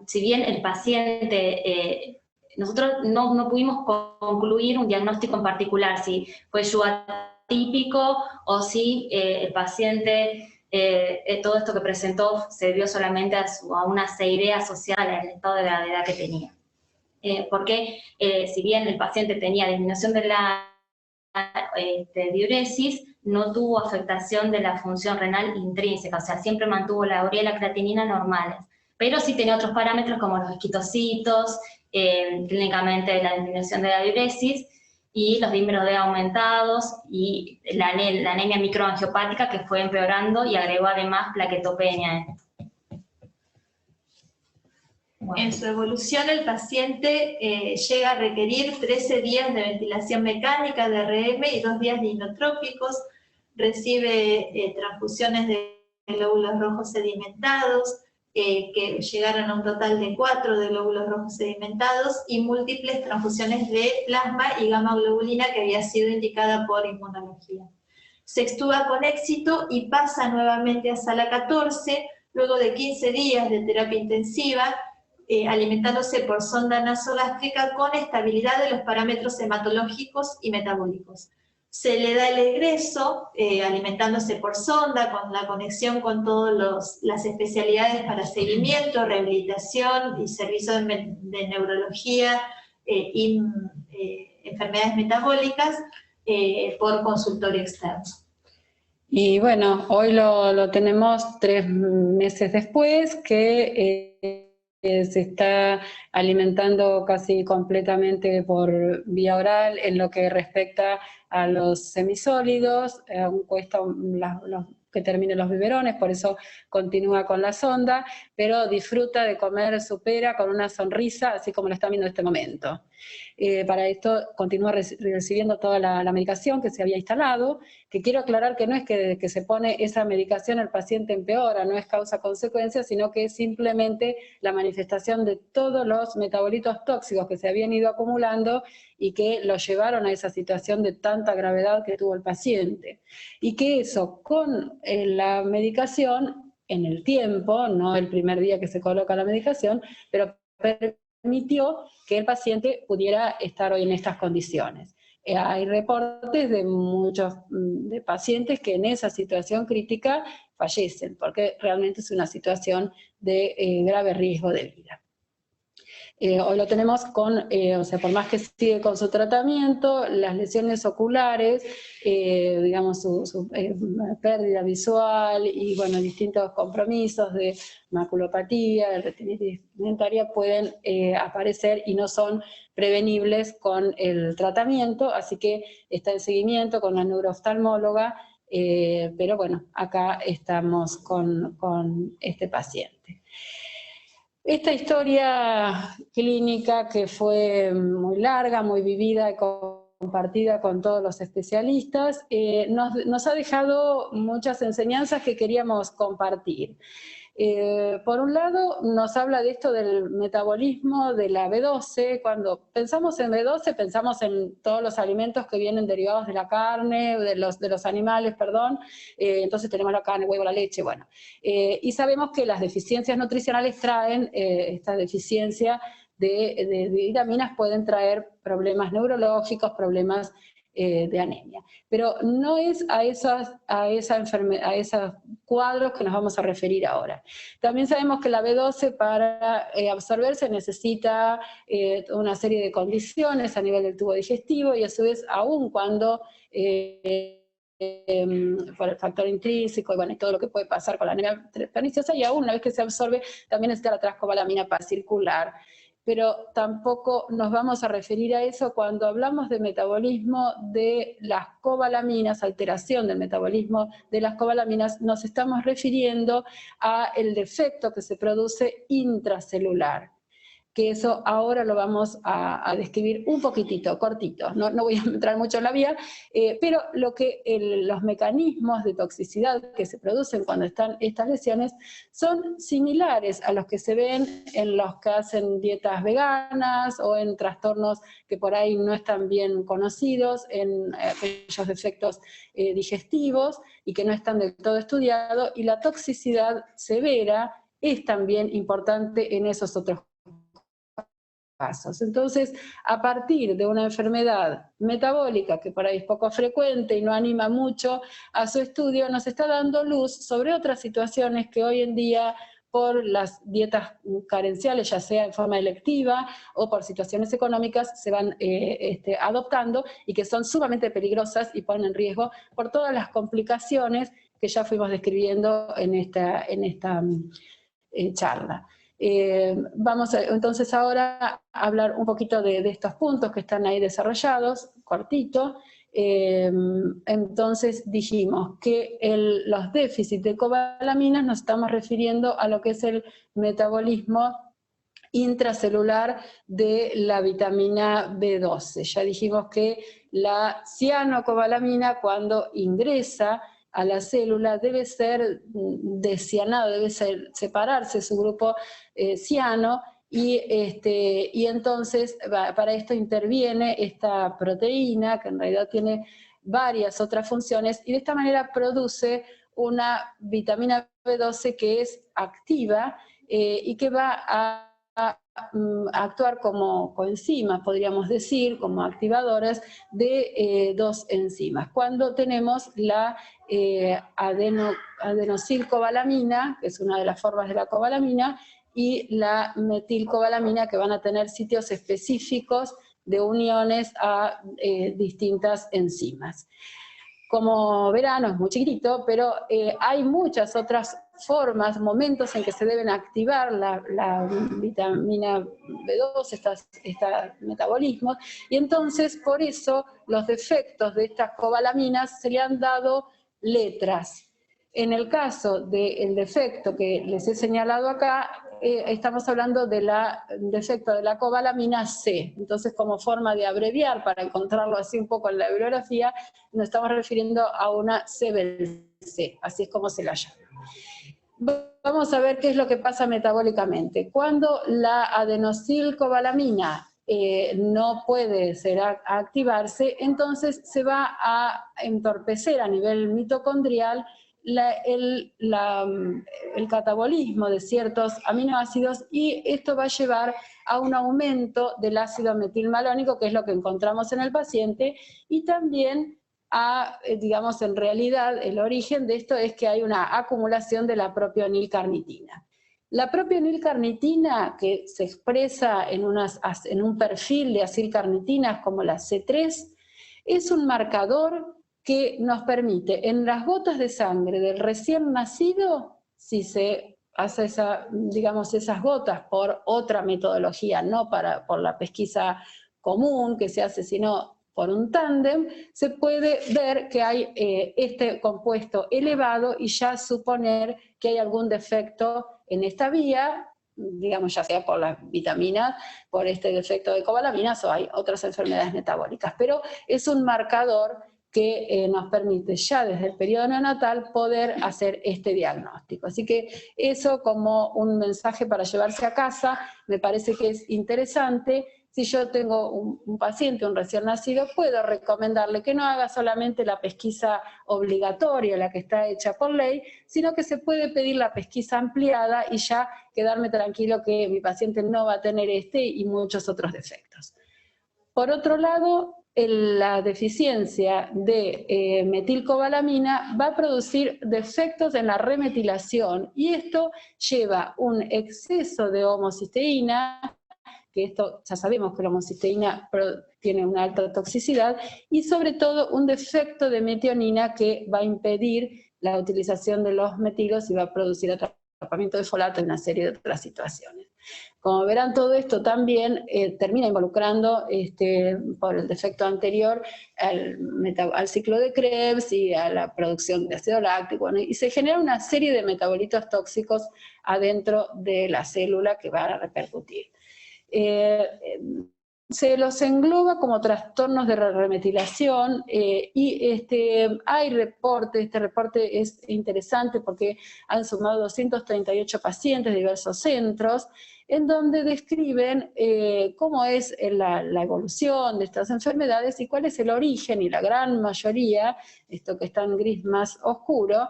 si bien el paciente... nosotros no pudimos concluir un diagnóstico en particular, si fue Yu atípico o si el paciente, todo esto que presentó se debió solamente a una ceirea asociada al estado de gravedad que tenía. Porque si bien el paciente tenía disminución de la diuresis, no tuvo afectación de la función renal intrínseca, o sea, siempre mantuvo la urea y la creatinina normales. Pero sí tenía otros parámetros como los esquitocitos, clínicamente la disminución de la diuresis y los dímeros D aumentados y la anemia microangiopática que fue empeorando y agregó además plaquetopenia. Bueno. En su evolución el paciente llega a requerir 13 días de ventilación mecánica de RM y 2 días de inotrópicos, recibe transfusiones de glóbulos rojos sedimentados, que llegaron a un total de 4 de glóbulos rojos sedimentados y múltiples transfusiones de plasma y gamma globulina que había sido indicada por inmunología. Se extuba con éxito y pasa nuevamente a sala 14, luego de 15 días de terapia intensiva, alimentándose por sonda nasogástrica con estabilidad de los parámetros hematológicos y metabólicos. Se le da el egreso, alimentándose por sonda, con la conexión con todas las especialidades para seguimiento, rehabilitación y servicios de neurología y enfermedades metabólicas por consultorio externo. Y bueno, hoy lo tenemos 3 meses después, que se está alimentando casi completamente por vía oral en lo que respecta a los semisólidos, aún cuesta que terminen los biberones, por eso continúa con la sonda, pero disfruta de comer su pera con una sonrisa, así como lo están viendo en este momento. Para esto continúa recibiendo toda la medicación que se había instalado, que quiero aclarar que no es que desde que se pone esa medicación el paciente empeora, no es causa-consecuencia, sino que es simplemente la manifestación de todos los metabolitos tóxicos que se habían ido acumulando y que lo llevaron a esa situación de tanta gravedad que tuvo el paciente. Y que eso, con la medicación, en el tiempo, no el primer día que se coloca la medicación, pero permitió que el paciente pudiera estar hoy en estas condiciones. Hay reportes de muchos de pacientes que en esa situación crítica fallecen, porque realmente es una situación de grave riesgo de vida. Hoy lo tenemos con, o sea, por más que sigue con su tratamiento, las lesiones oculares, digamos, su pérdida visual y, bueno, distintos compromisos de maculopatía, de retinitis pigmentaria pueden aparecer y no son prevenibles con el tratamiento, así que está en seguimiento con la neurooftalmóloga, pero bueno, acá estamos con este paciente. Esta historia clínica que fue muy larga, muy vivida y compartida con todos los especialistas, nos ha dejado muchas enseñanzas que queríamos compartir. Por un lado, nos habla de esto del metabolismo de la B12. Cuando pensamos en B12, pensamos en todos los alimentos que vienen derivados de la carne, de los animales, perdón. Entonces tenemos la carne, el huevo, la leche, bueno. Y sabemos que las deficiencias nutricionales traen, esta deficiencia de vitaminas pueden traer problemas neurológicos, problemas de anemia. Pero no es a esos cuadros que nos vamos a referir ahora. También sabemos que la B12 para absorberse necesita una serie de condiciones a nivel del tubo digestivo y a su vez, aun cuando por el factor intrínseco y bueno, y todo lo que puede pasar con la anemia perniciosa, y aún una vez que se absorbe, también necesita la transcobalamina para circular. Pero tampoco nos vamos a referir a eso cuando hablamos de metabolismo de las cobalaminas, alteración del metabolismo de las cobalaminas, nos estamos refiriendo a el defecto que se produce intracelular, que eso ahora lo vamos a describir un poquitito, cortito, no voy a entrar mucho en la vía, pero los mecanismos de toxicidad que se producen cuando están estas lesiones son similares a los que se ven en los que hacen dietas veganas o en trastornos que por ahí no están bien conocidos, en aquellos defectos digestivos y que no están del todo estudiados, y la toxicidad severa es también importante en esos otros casos. Entonces, a partir de una enfermedad metabólica que por ahí es poco frecuente y no anima mucho a su estudio, nos está dando luz sobre otras situaciones que hoy en día, por las dietas carenciales, ya sea en forma electiva o por situaciones económicas, se van adoptando y que son sumamente peligrosas y ponen en riesgo por todas las complicaciones que ya fuimos describiendo en esta charla. Vamos entonces ahora a hablar un poquito de estos puntos que están ahí desarrollados, cortito. Entonces dijimos que los déficits de cobalaminas nos estamos refiriendo a lo que es el metabolismo intracelular de la vitamina B12. Ya dijimos que la cianocobalamina, cuando ingresa a la célula, debe ser descianado, debe separarse su grupo ciano, y entonces para esto interviene esta proteína, que en realidad tiene varias otras funciones, y de esta manera produce una vitamina B12 que es activa y que va a actuar como coenzimas, podríamos decir, como activadoras de dos enzimas. Cuando tenemos la adenosilcobalamina, que es una de las formas de la cobalamina, y la metilcobalamina, que van a tener sitios específicos de uniones a distintas enzimas. Como verán, es muy chiquitito, pero hay muchas otras formas, momentos en que se deben activar la vitamina B12, estos metabolismos, y entonces por eso los defectos de estas cobalaminas se le han dado letras. En el caso del defecto que les he señalado acá, estamos hablando del defecto de la cobalamina C. Entonces, como forma de abreviar, para encontrarlo así un poco en la bibliografía, nos estamos refiriendo a una CBL-C, así es como se la llama. Vamos a ver qué es lo que pasa metabólicamente. Cuando la adenosilcobalamina no puede activarse, entonces se va a entorpecer a nivel mitocondrial el catabolismo de ciertos aminoácidos, y esto va a llevar a un aumento del ácido metilmalónico, que es lo que encontramos en el paciente, y también digamos, en realidad el origen de esto es que hay una acumulación de la propionilcarnitina. La propionilcarnitina, que se expresa en un perfil de acilcarnitinas como la C3, es un marcador que nos permite, en las gotas de sangre del recién nacido, si se hace esas gotas por otra metodología, no por la pesquisa común que se hace, sino por un tándem, se puede ver que hay este compuesto elevado y ya suponer que hay algún defecto en esta vía, digamos, ya sea por las vitaminas, por este defecto de cobalaminas, o hay otras enfermedades metabólicas. Pero es un marcador que nos permite ya desde el periodo neonatal poder hacer este diagnóstico. Así que eso, como un mensaje para llevarse a casa, me parece que es interesante. Si yo tengo un paciente, un recién nacido, puedo recomendarle que no haga solamente la pesquisa obligatoria, la que está hecha por ley, sino que se puede pedir la pesquisa ampliada y ya quedarme tranquilo que mi paciente no va a tener este y muchos otros defectos. Por otro lado, la deficiencia de metilcobalamina va a producir defectos en la remetilación, y esto lleva un exceso de homocisteína, que esto ya sabemos que la homocisteína tiene una alta toxicidad, y sobre todo un defecto de metionina que va a impedir la utilización de los metilos y va a producir atrapamiento de folato y una serie de otras situaciones. Como verán, todo esto también termina involucrando, por el defecto anterior, al ciclo de Krebs y a la producción de ácido láctico, bueno, y se genera una serie de metabolitos tóxicos adentro de la célula que van a repercutir. Se los engloba como trastornos de remetilación, y hay reportes. Este reporte es interesante porque han sumado 238 pacientes de diversos centros, en donde describen cómo es la evolución de estas enfermedades y cuál es el origen, y la gran mayoría, esto que está en gris más oscuro,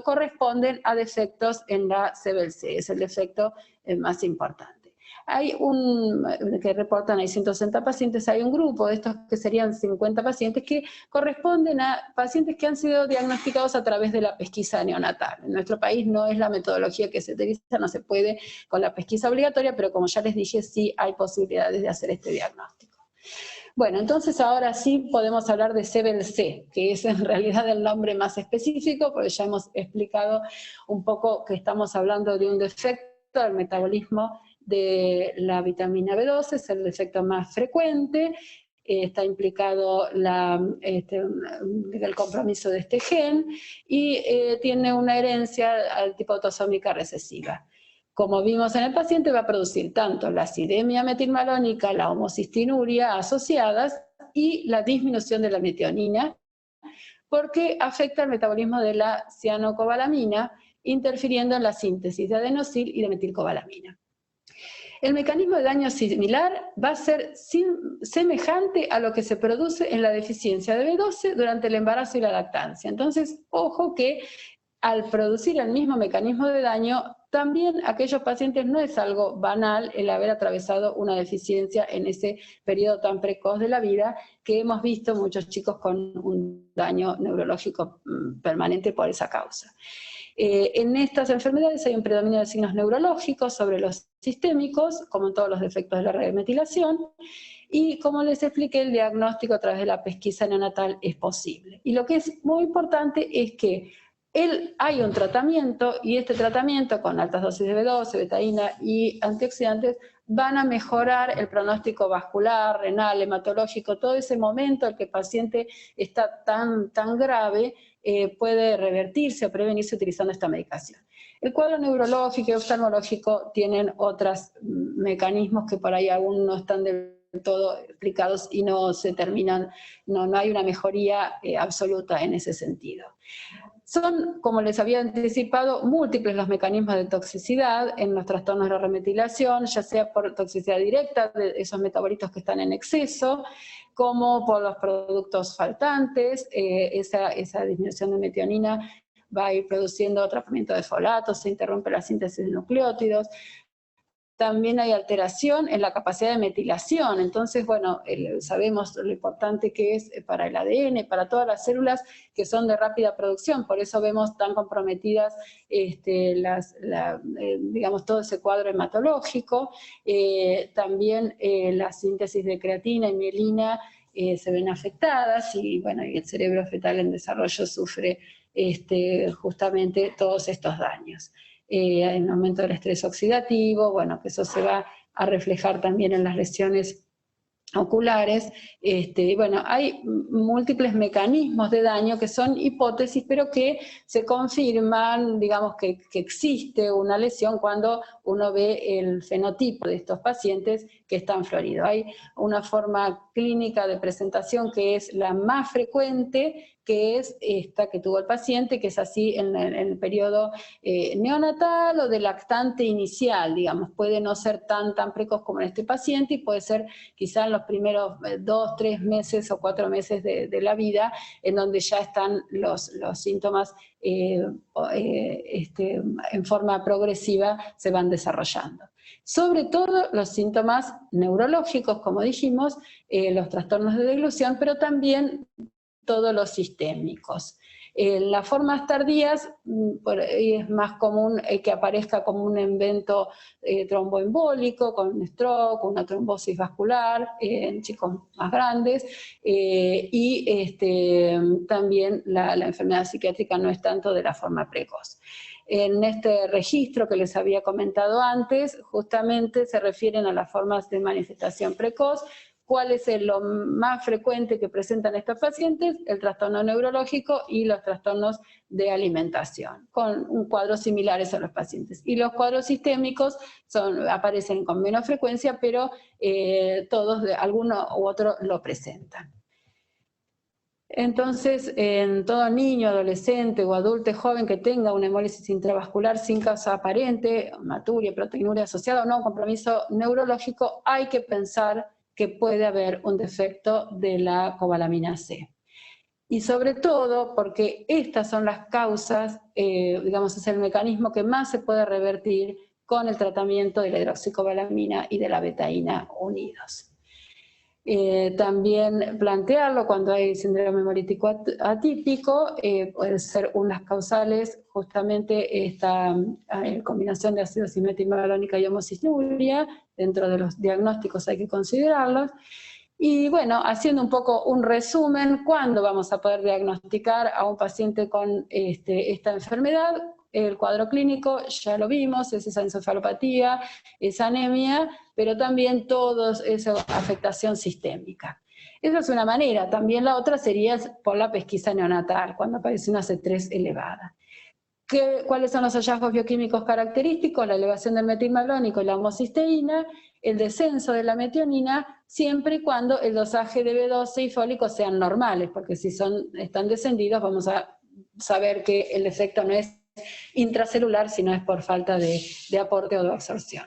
corresponden a defectos en la CBL-C, es el defecto más importante. Que reportan, hay 160 pacientes, hay un grupo de estos que serían 50 pacientes que corresponden a pacientes que han sido diagnosticados a través de la pesquisa neonatal. En nuestro país no es la metodología que se utiliza, no se puede con la pesquisa obligatoria, pero como ya les dije, sí hay posibilidades de hacer este diagnóstico. Bueno, entonces ahora sí podemos hablar de CBL-C, que es en realidad el nombre más específico, porque ya hemos explicado un poco que estamos hablando de un defecto del metabolismo de la vitamina B12, es el defecto más frecuente. Está implicado el compromiso de este gen, y tiene una herencia al tipo autosómica recesiva. Como vimos en el paciente, va a producir tanto la acidemia metilmalónica, la homocistinuria asociadas y la disminución de la metionina, porque afecta el metabolismo de la cianocobalamina, interfiriendo en la síntesis de adenosil y de metilcobalamina. El mecanismo de daño similar va a ser semejante a lo que se produce en la deficiencia de B12 durante el embarazo y la lactancia. Entonces, ojo que al producir el mismo mecanismo de daño, también aquellos pacientes no es algo banal el haber atravesado una deficiencia en ese periodo tan precoz de la vida, que hemos visto muchos chicos con un daño neurológico permanente por esa causa. En estas enfermedades hay un predominio de signos neurológicos sobre los sistémicos, como en todos los defectos de la remetilación, y como les expliqué, el diagnóstico a través de la pesquisa neonatal es posible. Y lo que es muy importante es que hay un tratamiento, y este tratamiento con altas dosis de B12, betaína y antioxidantes van a mejorar el pronóstico vascular, renal, hematológico, todo ese momento en que el paciente está tan grave, puede revertirse o prevenirse utilizando esta medicación. El cuadro neurológico y oftalmológico tienen otros mecanismos que por ahí aún no están del todo explicados y no se terminan, no hay una mejoría absoluta en ese sentido. Son, como les había anticipado, múltiples los mecanismos de toxicidad en los trastornos de la remetilación, ya sea por toxicidad directa de esos metabolitos que están en exceso, como por los productos faltantes, esa disminución de metionina va a ir produciendo atrapamiento de folatos, se interrumpe la síntesis de nucleótidos. También hay alteración en la capacidad de metilación, entonces, bueno, sabemos lo importante que es para el ADN, para todas las células que son de rápida producción, por eso vemos tan comprometidas digamos, todo ese cuadro hematológico. También la síntesis de creatina y mielina se ven afectadas, y bueno, y el cerebro fetal en desarrollo sufre justamente todos estos daños. En aumento del estrés oxidativo, bueno, que eso se va a reflejar también en las lesiones oculares. Bueno, hay múltiples mecanismos de daño que son hipótesis, pero que se confirman, digamos, que existe una lesión cuando uno ve el fenotipo de estos pacientes que están floridos. Hay una forma clínica de presentación que es la más frecuente, que es esta que tuvo el paciente, que es así en el periodo neonatal o de lactante inicial, digamos. Puede no ser tan precoz como en este paciente y puede ser quizá en los primeros 2, 3 meses o 4 meses de la vida, en donde ya están los síntomas en forma progresiva se van desarrollando. Sobre todo los síntomas neurológicos, como dijimos, los trastornos de deglución, pero también todos los sistémicos. En las formas tardías, por ahí es más común que aparezca como un evento tromboembólico, con un stroke, una trombosis vascular en chicos más grandes, y también la enfermedad psiquiátrica no es tanto de la forma precoz. En este registro que les había comentado antes, justamente se refieren a las formas de manifestación precoz. ¿Cuál es lo más frecuente que presentan estos pacientes? El trastorno neurológico y los trastornos de alimentación, con un cuadro similares a los pacientes. Y los cuadros sistémicos aparecen con menos frecuencia, pero todos, alguno u otro, lo presentan. Entonces, en todo niño, adolescente o adulto joven que tenga una hemólisis intravascular sin causa aparente, hematuria, proteinuria asociada o no a un compromiso neurológico, hay que pensar que puede haber un defecto de la cobalamina C. Y sobre todo porque estas son las causas, digamos, es el mecanismo que más se puede revertir con el tratamiento de la hidroxicobalamina y de la betaína unidos. También plantearlo cuando hay síndrome hemolítico atípico, pueden ser unas causales justamente esta combinación de acidosis metilmalónica y homocisturia. Dentro de los diagnósticos hay que considerarlos. Y bueno, haciendo un poco un resumen, ¿cuándo vamos a poder diagnosticar a un paciente con esta enfermedad? El cuadro clínico, ya lo vimos, es esa encefalopatía, esa anemia, pero también toda esa afectación sistémica. Esa es una manera. También la otra sería por la pesquisa neonatal, cuando aparece una C3 elevada. ¿Cuáles son los hallazgos bioquímicos característicos? La elevación del metilmalónico y la homocisteína, el descenso de la metionina, siempre y cuando el dosaje de B12 y fólico sean normales, porque si están descendidos vamos a saber que el efecto no es intracelular, sino es por falta de aporte o de absorción.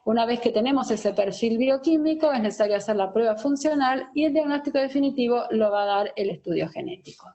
Una vez que tenemos ese perfil bioquímico, es necesario hacer la prueba funcional y el diagnóstico definitivo lo va a dar el estudio genético.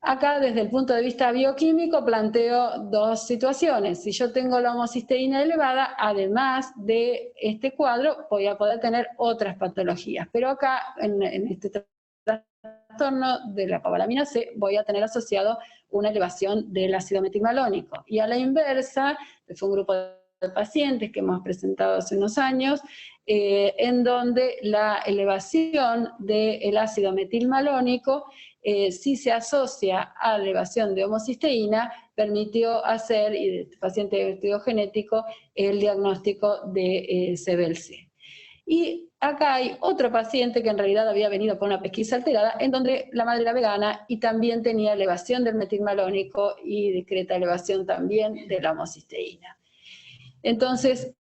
Acá, desde el punto de vista bioquímico, planteo dos situaciones. Si yo tengo la homocisteína elevada, además de este cuadro, voy a poder tener otras patologías. Pero acá, en este trastorno de la cobalamina C, voy a tener asociado una elevación del ácido metilmalónico. Y a la inversa, fue un grupo de pacientes que hemos presentado hace unos años, en donde la elevación del ácido metilmalónico si se asocia a la elevación de homocisteína, permitió hacer, y de este paciente de estudio genético, el diagnóstico de CBL-C. Y acá hay otro paciente que en realidad había venido con una pesquisa alterada, en donde la madre era vegana y también tenía elevación del metilmalónico y discreta elevación también de la homocisteína. Entonces,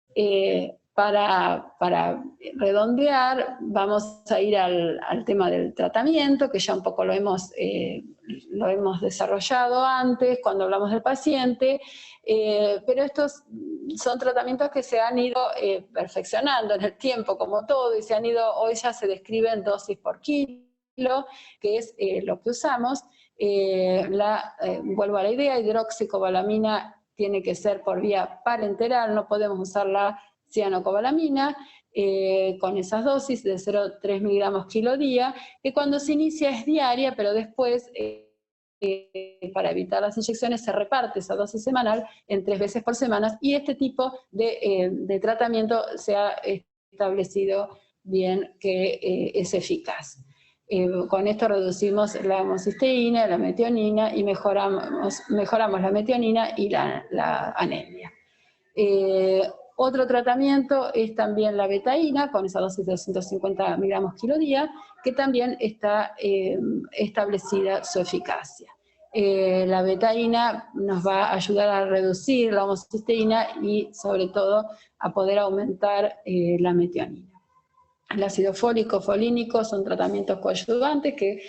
para redondear, vamos a ir al tema del tratamiento, que ya un poco lo hemos desarrollado antes cuando hablamos del paciente, pero estos son tratamientos que se han ido perfeccionando en el tiempo, como todo, y hoy ya se describen dosis por kilo, que es lo que usamos. Vuelvo a la idea, hidroxicobalamina tiene que ser por vía parenteral, no podemos usar la cianocobalamina, con esas dosis de 0,3 miligramos kilo día, que cuando se inicia es diaria, pero después, para evitar las inyecciones, se reparte esa dosis semanal en 3 veces por semana, y este tipo de tratamiento se ha establecido bien que es eficaz. Con esto reducimos la homocisteína, la metionina, y mejoramos la metionina y la anemia. Otro tratamiento es también la betaína, con esa dosis de 250 miligramos kilo día, que también está establecida su eficacia. La betaína nos va a ayudar a reducir la homocisteína y sobre todo a poder aumentar la metionina. El ácido fólico, folínico son tratamientos coadyuvantes que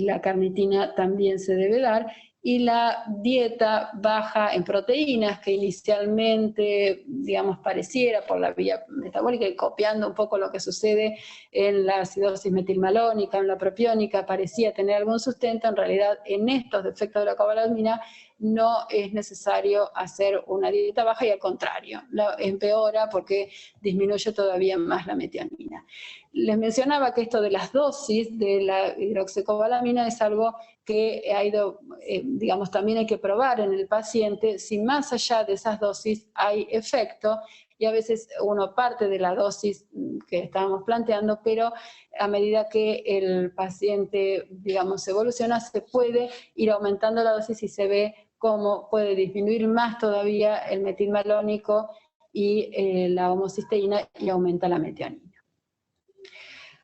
la carnitina también se debe dar, y la dieta baja en proteínas, que inicialmente, digamos, pareciera por la vía metabólica, y copiando un poco lo que sucede en la acidosis metilmalónica, en la propiónica, parecía tener algún sustento. En realidad, en estos defectos de la cobalamina no es necesario hacer una dieta baja, y al contrario, la empeora porque disminuye todavía más la metionina. Les mencionaba que esto de las dosis de la hidroxicobalamina es algo que ha ido, digamos, también hay que probar en el paciente si más allá de esas dosis hay efecto, y a veces uno parte de la dosis que estábamos planteando, pero a medida que el paciente, digamos, evoluciona, se puede ir aumentando la dosis y se ve cómo puede disminuir más todavía el metilmalónico y la homocisteína, y aumenta la metionina.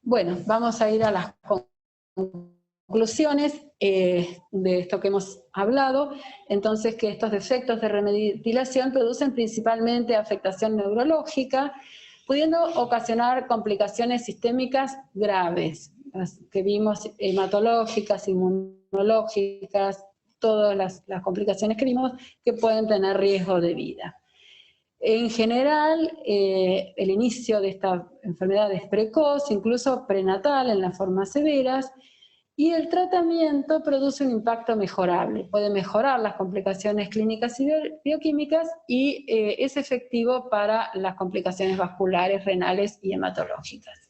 Bueno, vamos a ir a las conclusiones de esto que hemos hablado. Entonces, que estos defectos de remetilación producen principalmente afectación neurológica, pudiendo ocasionar complicaciones sistémicas graves, las que vimos, hematológicas, inmunológicas, todas las complicaciones que vimos que pueden tener riesgo de vida. En general, el inicio de esta enfermedad es precoz, incluso prenatal en las formas severas, y el tratamiento produce un impacto mejorable. Puede mejorar las complicaciones clínicas y bioquímicas, y es efectivo para las complicaciones vasculares, renales y hematológicas.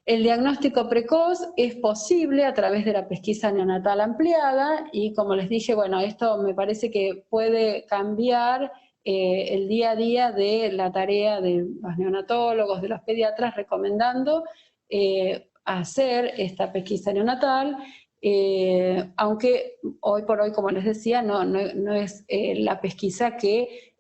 El diagnóstico precoz es posible a través de la pesquisa neonatal ampliada, y como les dije, bueno, esto me parece que puede cambiar el día a día de la tarea de los neonatólogos, de los pediatras, recomendando hacer esta pesquisa neonatal, aunque hoy por hoy, como les decía, no es la pesquisa que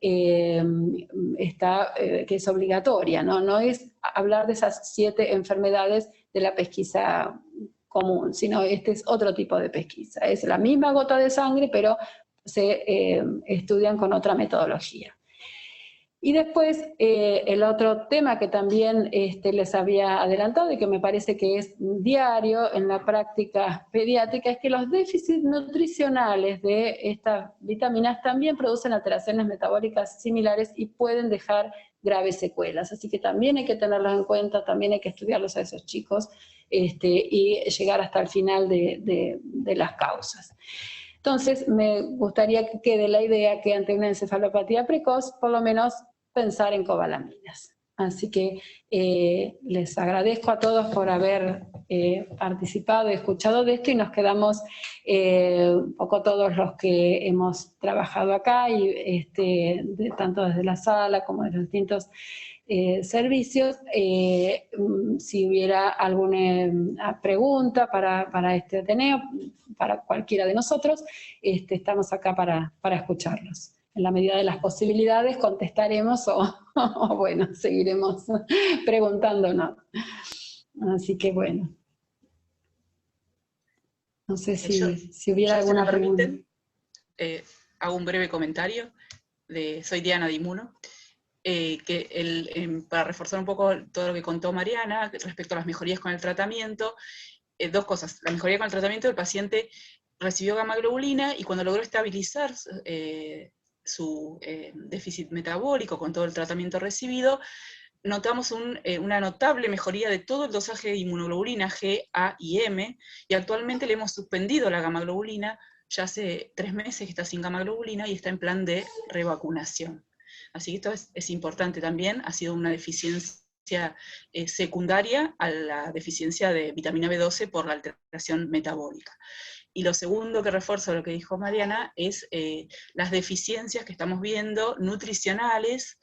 es obligatoria, no es hablar de esas 7 enfermedades de la pesquisa común, sino este es otro tipo de pesquisa. Es la misma gota de sangre, pero se estudian con otra metodología. Y después, el otro tema que también les había adelantado y que me parece que es diario en la práctica pediátrica, es que los déficits nutricionales de estas vitaminas también producen alteraciones metabólicas similares y pueden dejar graves secuelas. Así que también hay que tenerlos en cuenta, también hay que estudiarlos a esos chicos y llegar hasta el final de las causas. Entonces, me gustaría que quede la idea que ante una encefalopatía precoz, por lo menos pensar en cobalaminas. Así que les agradezco a todos por haber participado y escuchado de esto, y nos quedamos un poco todos los que hemos trabajado acá, y tanto desde la sala como de los distintos servicios. Si hubiera alguna pregunta para este Ateneo, para cualquiera de nosotros, estamos acá para escucharlos. en la medida de las posibilidades contestaremos o bueno, seguiremos preguntándonos. Así que bueno. No sé si hubiera alguna pregunta. Hago un breve comentario. Soy Diana de Inmuno. Para reforzar un poco todo lo que contó Mariana respecto a las mejorías con el tratamiento, dos cosas. La mejoría con el tratamiento, el paciente recibió gamma-globulina y cuando logró estabilizar su déficit metabólico con todo el tratamiento recibido, notamos una notable mejoría de todo el dosaje de inmunoglobulina G, A y M, y actualmente le hemos suspendido la gamma-globulina, ya hace 3 meses que está sin gamma-globulina y está en plan de revacunación. Así que esto es importante también, ha sido una deficiencia secundaria a la deficiencia de vitamina B12 por la alteración metabólica. Y lo segundo que refuerzo lo que dijo Mariana es las deficiencias que estamos viendo nutricionales,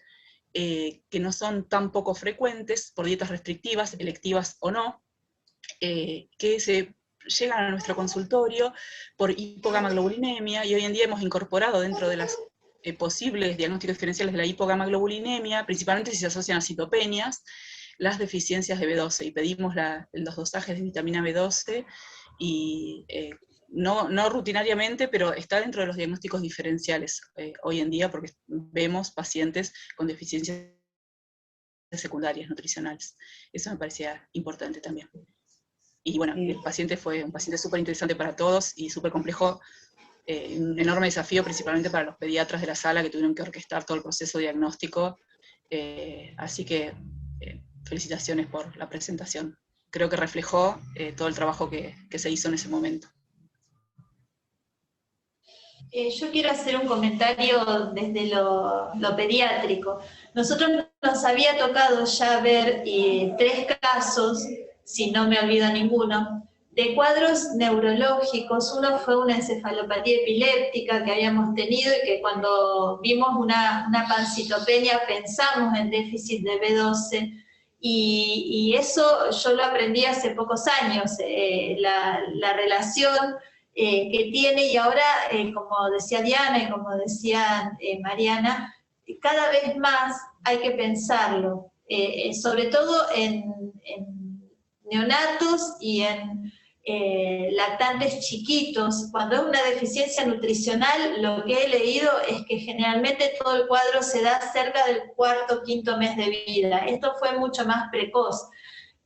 que no son tan poco frecuentes por dietas restrictivas, electivas o no, que se llegan a nuestro consultorio por hipogamaglobulinemia, y hoy en día hemos incorporado dentro de las posibles diagnósticos diferenciales de la hipogamaglobulinemia, principalmente si se asocian a citopenias, las deficiencias de B12, y pedimos los dosajes de vitamina B12, y no rutinariamente, pero está dentro de los diagnósticos diferenciales hoy en día, porque vemos pacientes con deficiencias secundarias nutricionales. Eso me parecía importante también. Y bueno, el paciente fue un paciente súper interesante para todos y súper complejo, un enorme desafío principalmente para los pediatras de la sala que tuvieron que orquestar todo el proceso diagnóstico. Así que felicitaciones por la presentación. Creo que reflejó todo el trabajo que se hizo en ese momento. Yo quiero hacer un comentario desde lo pediátrico. Nosotros nos había tocado ya ver 3 casos, si no me olvido ninguno, de cuadros neurológicos. Uno fue una encefalopatía epiléptica que habíamos tenido y que cuando vimos una pancitopenia pensamos en déficit de B12, y eso yo lo aprendí hace pocos años, la relación que tiene, y ahora, como decía Diana y como decía Mariana, cada vez más hay que pensarlo, sobre todo en neonatos y en lactantes chiquitos. Cuando es una deficiencia nutricional, lo que he leído es que generalmente todo el cuadro se da cerca del 4º o 5º mes de vida. Esto fue mucho más precoz.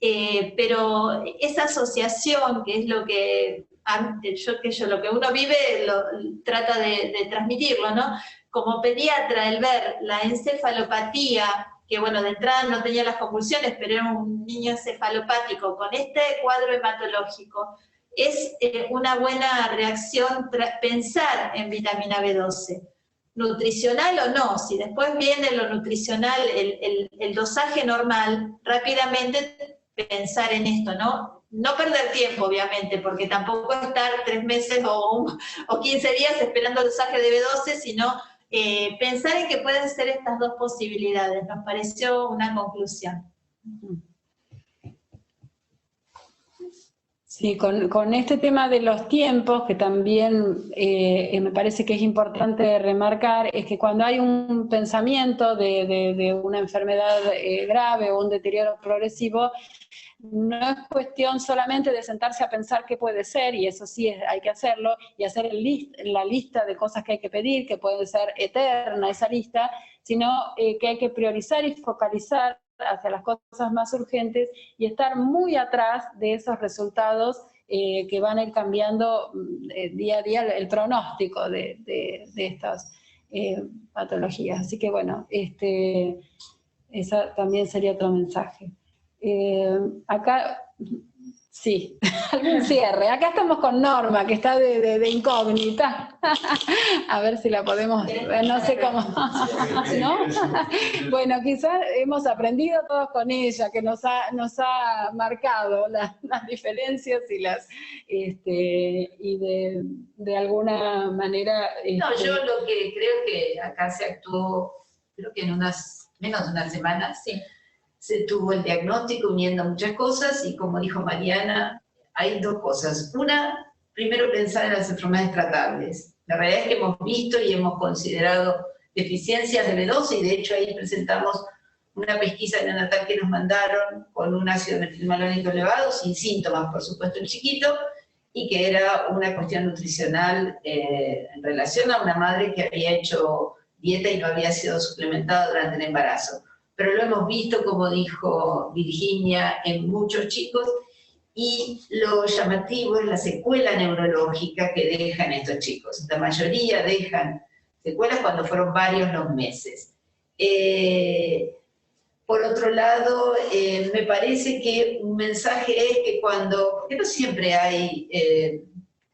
Pero esa asociación, que es lo que lo que uno vive, trata de transmitirlo, ¿no? Como pediatra, el ver la encefalopatía, que bueno, de entrada no tenía las convulsiones, pero era un niño encefalopático con este cuadro hematológico, es una buena reacción pensar en vitamina B12. Nutricional o no, si después viene lo nutricional, el dosaje normal, rápidamente pensar en esto, ¿no? No perder tiempo, obviamente, porque tampoco estar 3 meses o 15 días esperando el dosaje de B12, sino pensar en que pueden ser estas 2 posibilidades. Nos pareció una conclusión. Sí, con este tema de los tiempos, que también me parece que es importante remarcar, es que cuando hay un pensamiento de una enfermedad grave o un deterioro progresivo, no es cuestión solamente de sentarse a pensar qué puede ser, y eso sí hay que hacerlo, y hacer la lista de cosas que hay que pedir, que puede ser eterna esa lista, sino que hay que priorizar y focalizar hacia las cosas más urgentes y estar muy atrás de esos resultados que van a ir cambiando día a día el pronóstico de estas patologías. Así que bueno, ese también sería otro mensaje. Acá, sí, algún cierre. Acá estamos con Norma, que está de incógnita. A ver si la podemos, no sé cómo, ¿no? Bueno, quizás hemos aprendido todos con ella, que nos ha marcado las diferencias y de alguna manera... No, yo lo que creo que acá se actuó, creo que en menos de una semana, sí. Se tuvo el diagnóstico uniendo muchas cosas, y como dijo Mariana, hay 2 cosas. Una, primero pensar en las enfermedades tratables. La realidad es que hemos visto y hemos considerado deficiencias de B12, y de hecho ahí presentamos una pesquisa neonatal que nos mandaron con un ácido metilmalónico elevado, sin síntomas, por supuesto, el chiquito, y que era una cuestión nutricional en relación a una madre que había hecho dieta y no había sido suplementada durante el embarazo. Pero lo hemos visto, como dijo Virginia, en muchos chicos, y lo llamativo es la secuela neurológica que dejan estos chicos. La mayoría dejan secuelas cuando fueron varios los meses. Por otro lado, me parece que un mensaje es que porque no siempre hay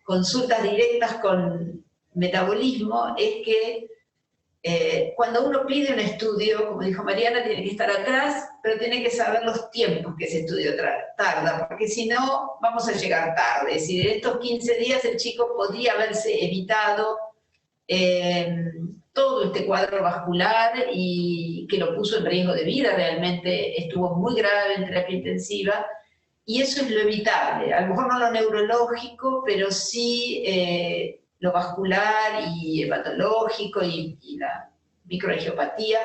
consultas directas con metabolismo, es que cuando uno pide un estudio, como dijo Mariana, tiene que estar atrás, pero tiene que saber los tiempos que ese estudio tarda, porque si no, vamos a llegar tarde. Es decir, en estos 15 días el chico podría haberse evitado todo este cuadro vascular y que lo puso en riesgo de vida, realmente estuvo muy grave en terapia intensiva, y eso es lo evitable. A lo mejor no lo neurológico, pero sí lo vascular y hepatológico y la microangiopatía,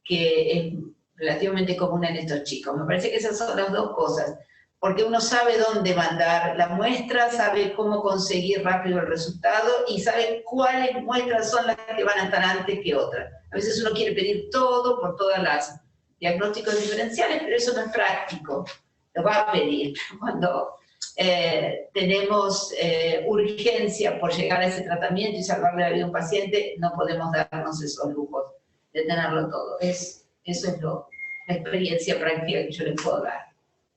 que es relativamente común en estos chicos. Me parece que esas son las dos cosas, porque uno sabe dónde mandar la muestra, sabe cómo conseguir rápido el resultado y sabe cuáles muestras son las que van a estar antes que otras. A veces uno quiere pedir todo por todas las diagnósticos diferenciales, pero eso no es práctico. Lo va a pedir cuando tenemos urgencia por llegar a ese tratamiento y salvarle la vida a un paciente. No podemos darnos esos lujos de tenerlo todo. Eso es la experiencia práctica que yo les puedo dar.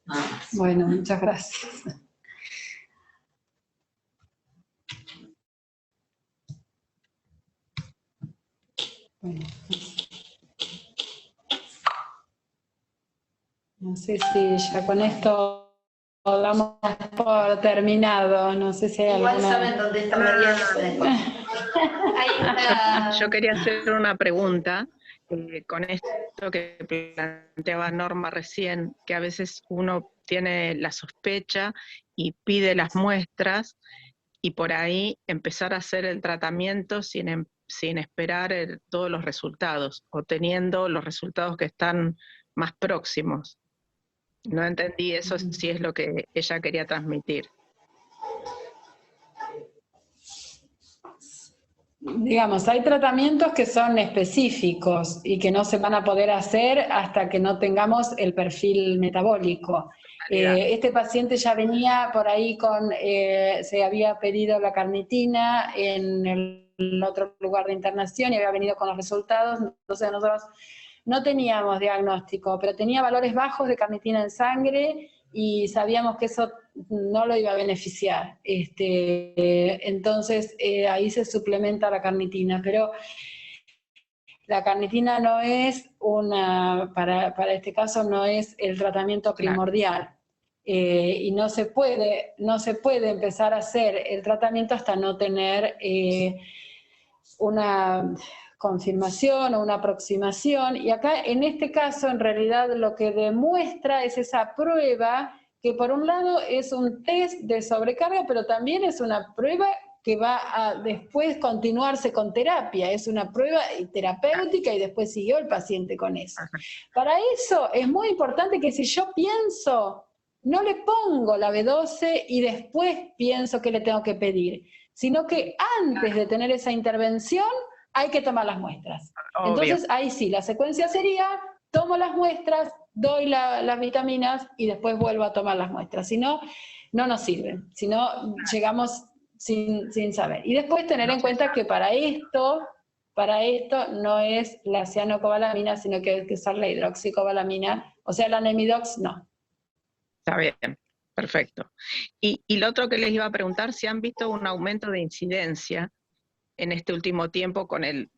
Nada más. Bueno, muchas gracias. Bueno, no sé si ya con esto damos por terminado. No sé si hay Igual alguna... saben dónde está Mariana. Yo quería hacer una pregunta con esto que planteaba Norma recién, que a veces uno tiene la sospecha y pide las muestras y por ahí empezar a hacer el tratamiento sin esperar todos los resultados o teniendo los resultados que están más próximos. No entendí eso, si es lo que ella quería transmitir. Digamos, hay tratamientos que son específicos y que no se van a poder hacer hasta que no tengamos el perfil metabólico. Este paciente ya venía por ahí se había pedido la carnitina en el otro lugar de internación y había venido con los resultados, entonces nosotros no teníamos diagnóstico, pero tenía valores bajos de carnitina en sangre y sabíamos que eso no lo iba a beneficiar. Entonces ahí se suplementa la carnitina, pero la carnitina no es para este caso no es el tratamiento primordial. Y no se puede empezar a hacer el tratamiento hasta no tener una confirmación o una aproximación, y acá en este caso en realidad lo que demuestra es esa prueba que por un lado es un test de sobrecarga, pero también es una prueba que va a después continuarse con terapia, es una prueba terapéutica y después siguió el paciente con eso. Para eso es muy importante que si yo pienso, no le pongo la B12 y después pienso que le tengo que pedir, sino que antes de tener esa intervención hay que tomar las muestras. Obvio. Entonces ahí sí, la secuencia sería, tomo las muestras, doy las vitaminas y después vuelvo a tomar las muestras. Si no, no nos sirven. Si no, llegamos sin saber. Y después tener en cuenta que para esto no es la cianocobalamina, sino que hay que usar la hidroxicobalamina, o sea, la Nemidox no. Está bien, perfecto. Y lo otro que les iba a preguntar, si han visto un aumento de incidencia en este último tiempo con el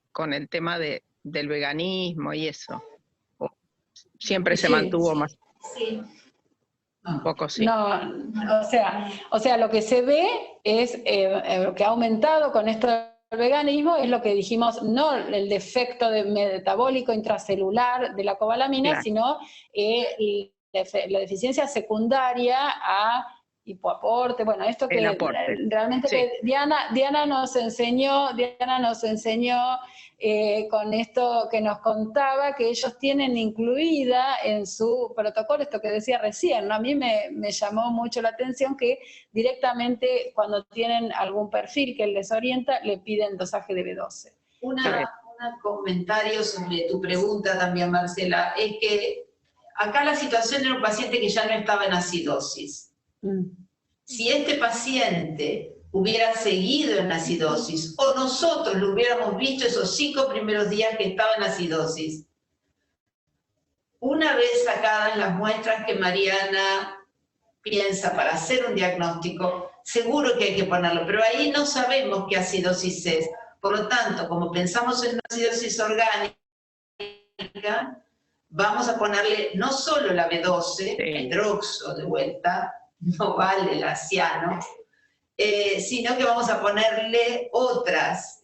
tema del veganismo y eso. ¿O siempre se mantuvo más? Sí. Un poco sí. No, o sea, lo que se ve es que ha aumentado con esto del veganismo, es lo que dijimos, no el defecto metabólico intracelular de la cobalamina, claro, sino la deficiencia secundaria a hipoaporte, bueno, esto que El aporte. realmente Sí. que Diana nos enseñó con esto que nos contaba, que ellos tienen incluida en su protocolo, esto que decía recién, ¿no? A mí me llamó mucho la atención que directamente cuando tienen algún perfil que les orienta, le piden dosaje de B12. Un comentario sobre tu pregunta también, Marcela, es que acá la situación era un paciente que ya no estaba en acidosis. Si este paciente hubiera seguido en acidosis, o nosotros lo hubiéramos visto esos 5 primeros días que estaba en acidosis, una vez sacadas las muestras que Mariana piensa para hacer un diagnóstico, seguro que hay que ponerlo, pero ahí no sabemos qué acidosis es. Por lo tanto, como pensamos en una acidosis orgánica, vamos a ponerle no solo la B12, hidroxo de vuelta, no vale el ciano, sino que vamos a ponerle otras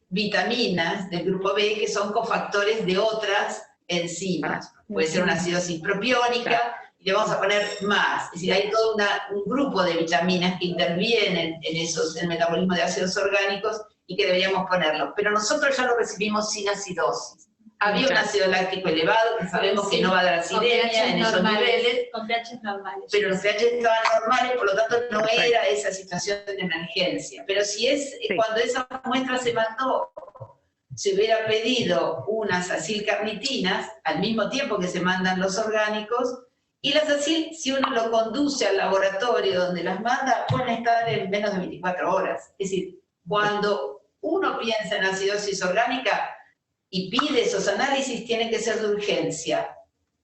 vitaminas del grupo B que son cofactores de otras enzimas. Puede ser una acidosis propiónica, y le vamos a poner más. Es decir, hay todo un grupo de vitaminas que intervienen en el metabolismo de ácidos orgánicos y que deberíamos ponerlos. Pero nosotros ya lo recibimos sin acidosis. Había un ácido láctico elevado, que sabemos que no va a dar acidemia en esos niveles, con pH normales. pero los pH estaban normales, por lo tanto no era esa situación de emergencia. Pero si cuando esa muestra se mandó, se hubiera pedido unas acilcarnitinas, al mismo tiempo que se mandan los orgánicos, y las acil, si uno lo conduce al laboratorio donde las manda, pueden estar en menos de 24 horas. Es decir, cuando uno piensa en acidosis orgánica, y pide esos análisis, tienen que ser de urgencia.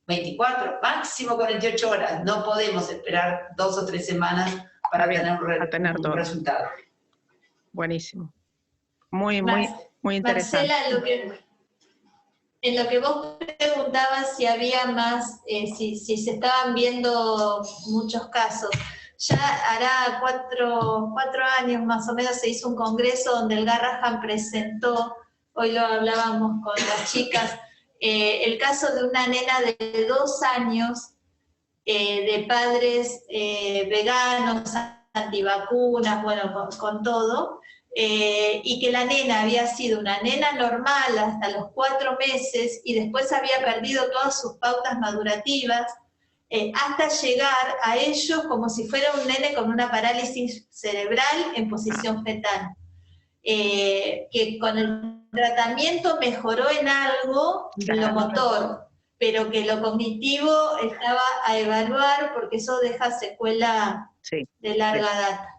24, máximo 48 horas. No podemos esperar 2 o 3 semanas para tener un resultado. Buenísimo. Muy interesante. Marcela, en lo que vos preguntabas si había más, si se estaban viendo muchos casos, ya hará 4 años más o menos se hizo un congreso donde el Garrahan presentó, hoy lo hablábamos con las chicas, el caso de una nena de 2 años, de padres veganos, antivacunas, bueno, con todo, y que la nena había sido una nena normal hasta los 4 meses y después había perdido todas sus pautas madurativas, hasta llegar a ellos como si fuera un nene con una parálisis cerebral en posición fetal. Que con el tratamiento mejoró en algo lo motor, pero que lo cognitivo estaba a evaluar porque eso deja secuela de larga data.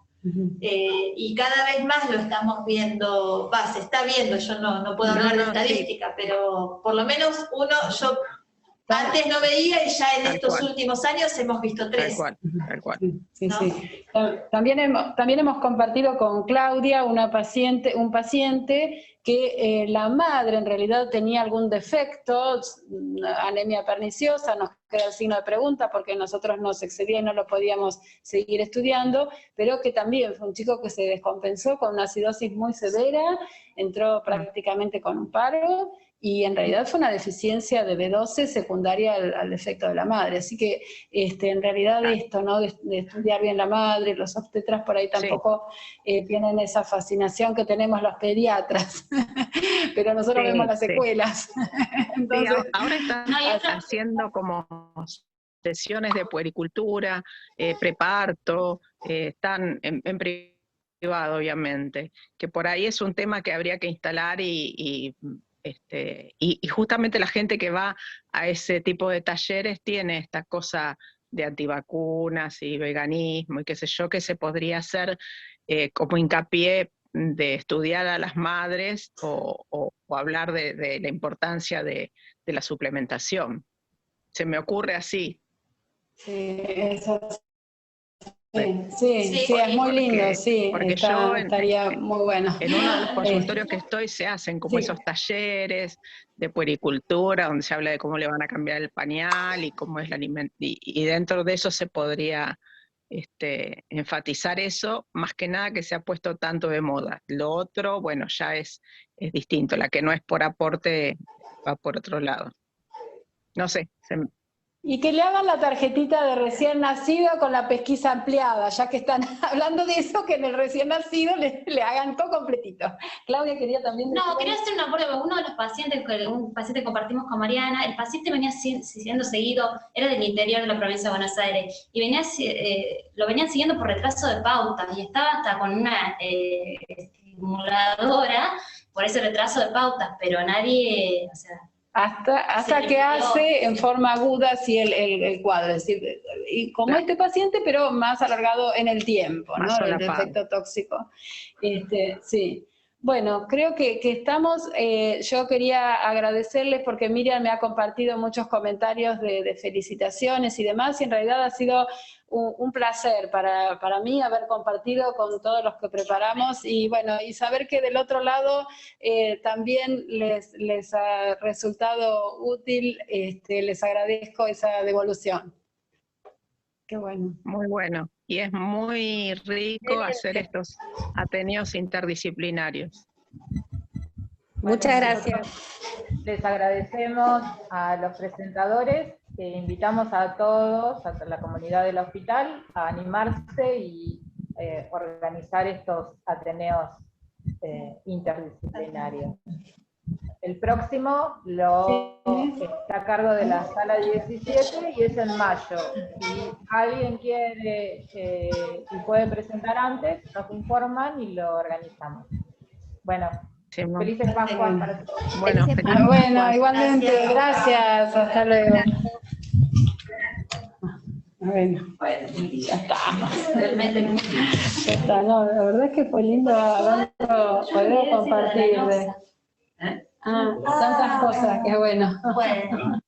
Y cada vez más lo estamos viendo, se está viendo, yo no puedo hablar de estadística, pero por lo menos yo antes no veía y ya en estos últimos años hemos visto 3. Tal cual. Sí, ¿no? Sí. También hemos compartido con Claudia un paciente que la madre en realidad tenía algún defecto, anemia perniciosa, nos queda el signo de pregunta porque nosotros nos excedía y no lo podíamos seguir estudiando, pero que también fue un chico que se descompensó con una acidosis muy severa, entró prácticamente con un paro, y en realidad fue una deficiencia de B12 secundaria al defecto de la madre. Así que en realidad esto, ¿no? De estudiar bien la madre, los obstetras por ahí tampoco tienen esa fascinación que tenemos los pediatras, pero nosotros vemos las secuelas. Entonces, ahora están haciendo como sesiones de puericultura, preparto, están en privado obviamente, que por ahí es un tema que habría que instalar y justamente la gente que va a ese tipo de talleres tiene esta cosa de antivacunas y veganismo y qué sé yo, que se podría hacer como hincapié de estudiar a las madres o hablar de la importancia de la suplementación. Se me ocurre así. Sí, eso Sí, es muy lindo, porque estaría muy bueno. En uno de los consultorios que estoy se hacen como esos talleres de puericultura, donde se habla de cómo le van a cambiar el pañal y cómo es la alimentación, y dentro de eso se podría enfatizar eso, más que nada que se ha puesto tanto de moda. Lo otro, bueno, ya es distinto, la que no es por aporte va por otro lado. No sé, Y que le hagan la tarjetita de recién nacido con la pesquisa ampliada, ya que están hablando de eso, que en el recién nacido le hagan todo completito. Claudia quería también decir... No, quería hacer un aporte, porque uno de los pacientes, un paciente que compartimos con Mariana, el paciente venía siendo seguido, era del interior de la provincia de Buenos Aires, y lo venían siguiendo por retraso de pautas, y estaba hasta con una estimuladora por ese retraso de pautas, pero nadie, o sea... Hasta que hace en forma aguda sí, el cuadro, es decir, y como este paciente, pero más alargado en el tiempo, ¿no? El efecto tóxico. Sí. Bueno, creo que estamos, yo quería agradecerles porque Miriam me ha compartido muchos comentarios de felicitaciones y demás, y en realidad ha sido un placer para mí haber compartido con todos los que preparamos, y bueno, y saber que del otro lado también les ha resultado útil, les agradezco esa devolución. Qué bueno. Muy bueno. Y es muy rico hacer estos ateneos interdisciplinarios. Muchas gracias. Les agradecemos a los presentadores, invitamos a todos, a la comunidad del hospital, a animarse y organizar estos ateneos interdisciplinarios. El próximo está a cargo de la sala 17 y es en mayo. Si alguien quiere y puede presentar antes, nos informan y lo organizamos. Bueno, felices Pascuas para todos. Bueno, igualmente, gracias, hasta luego. Bueno, ya está. Ya está, no, la verdad es que fue lindo poder compartir. Tantas cosas, qué bueno. Bueno.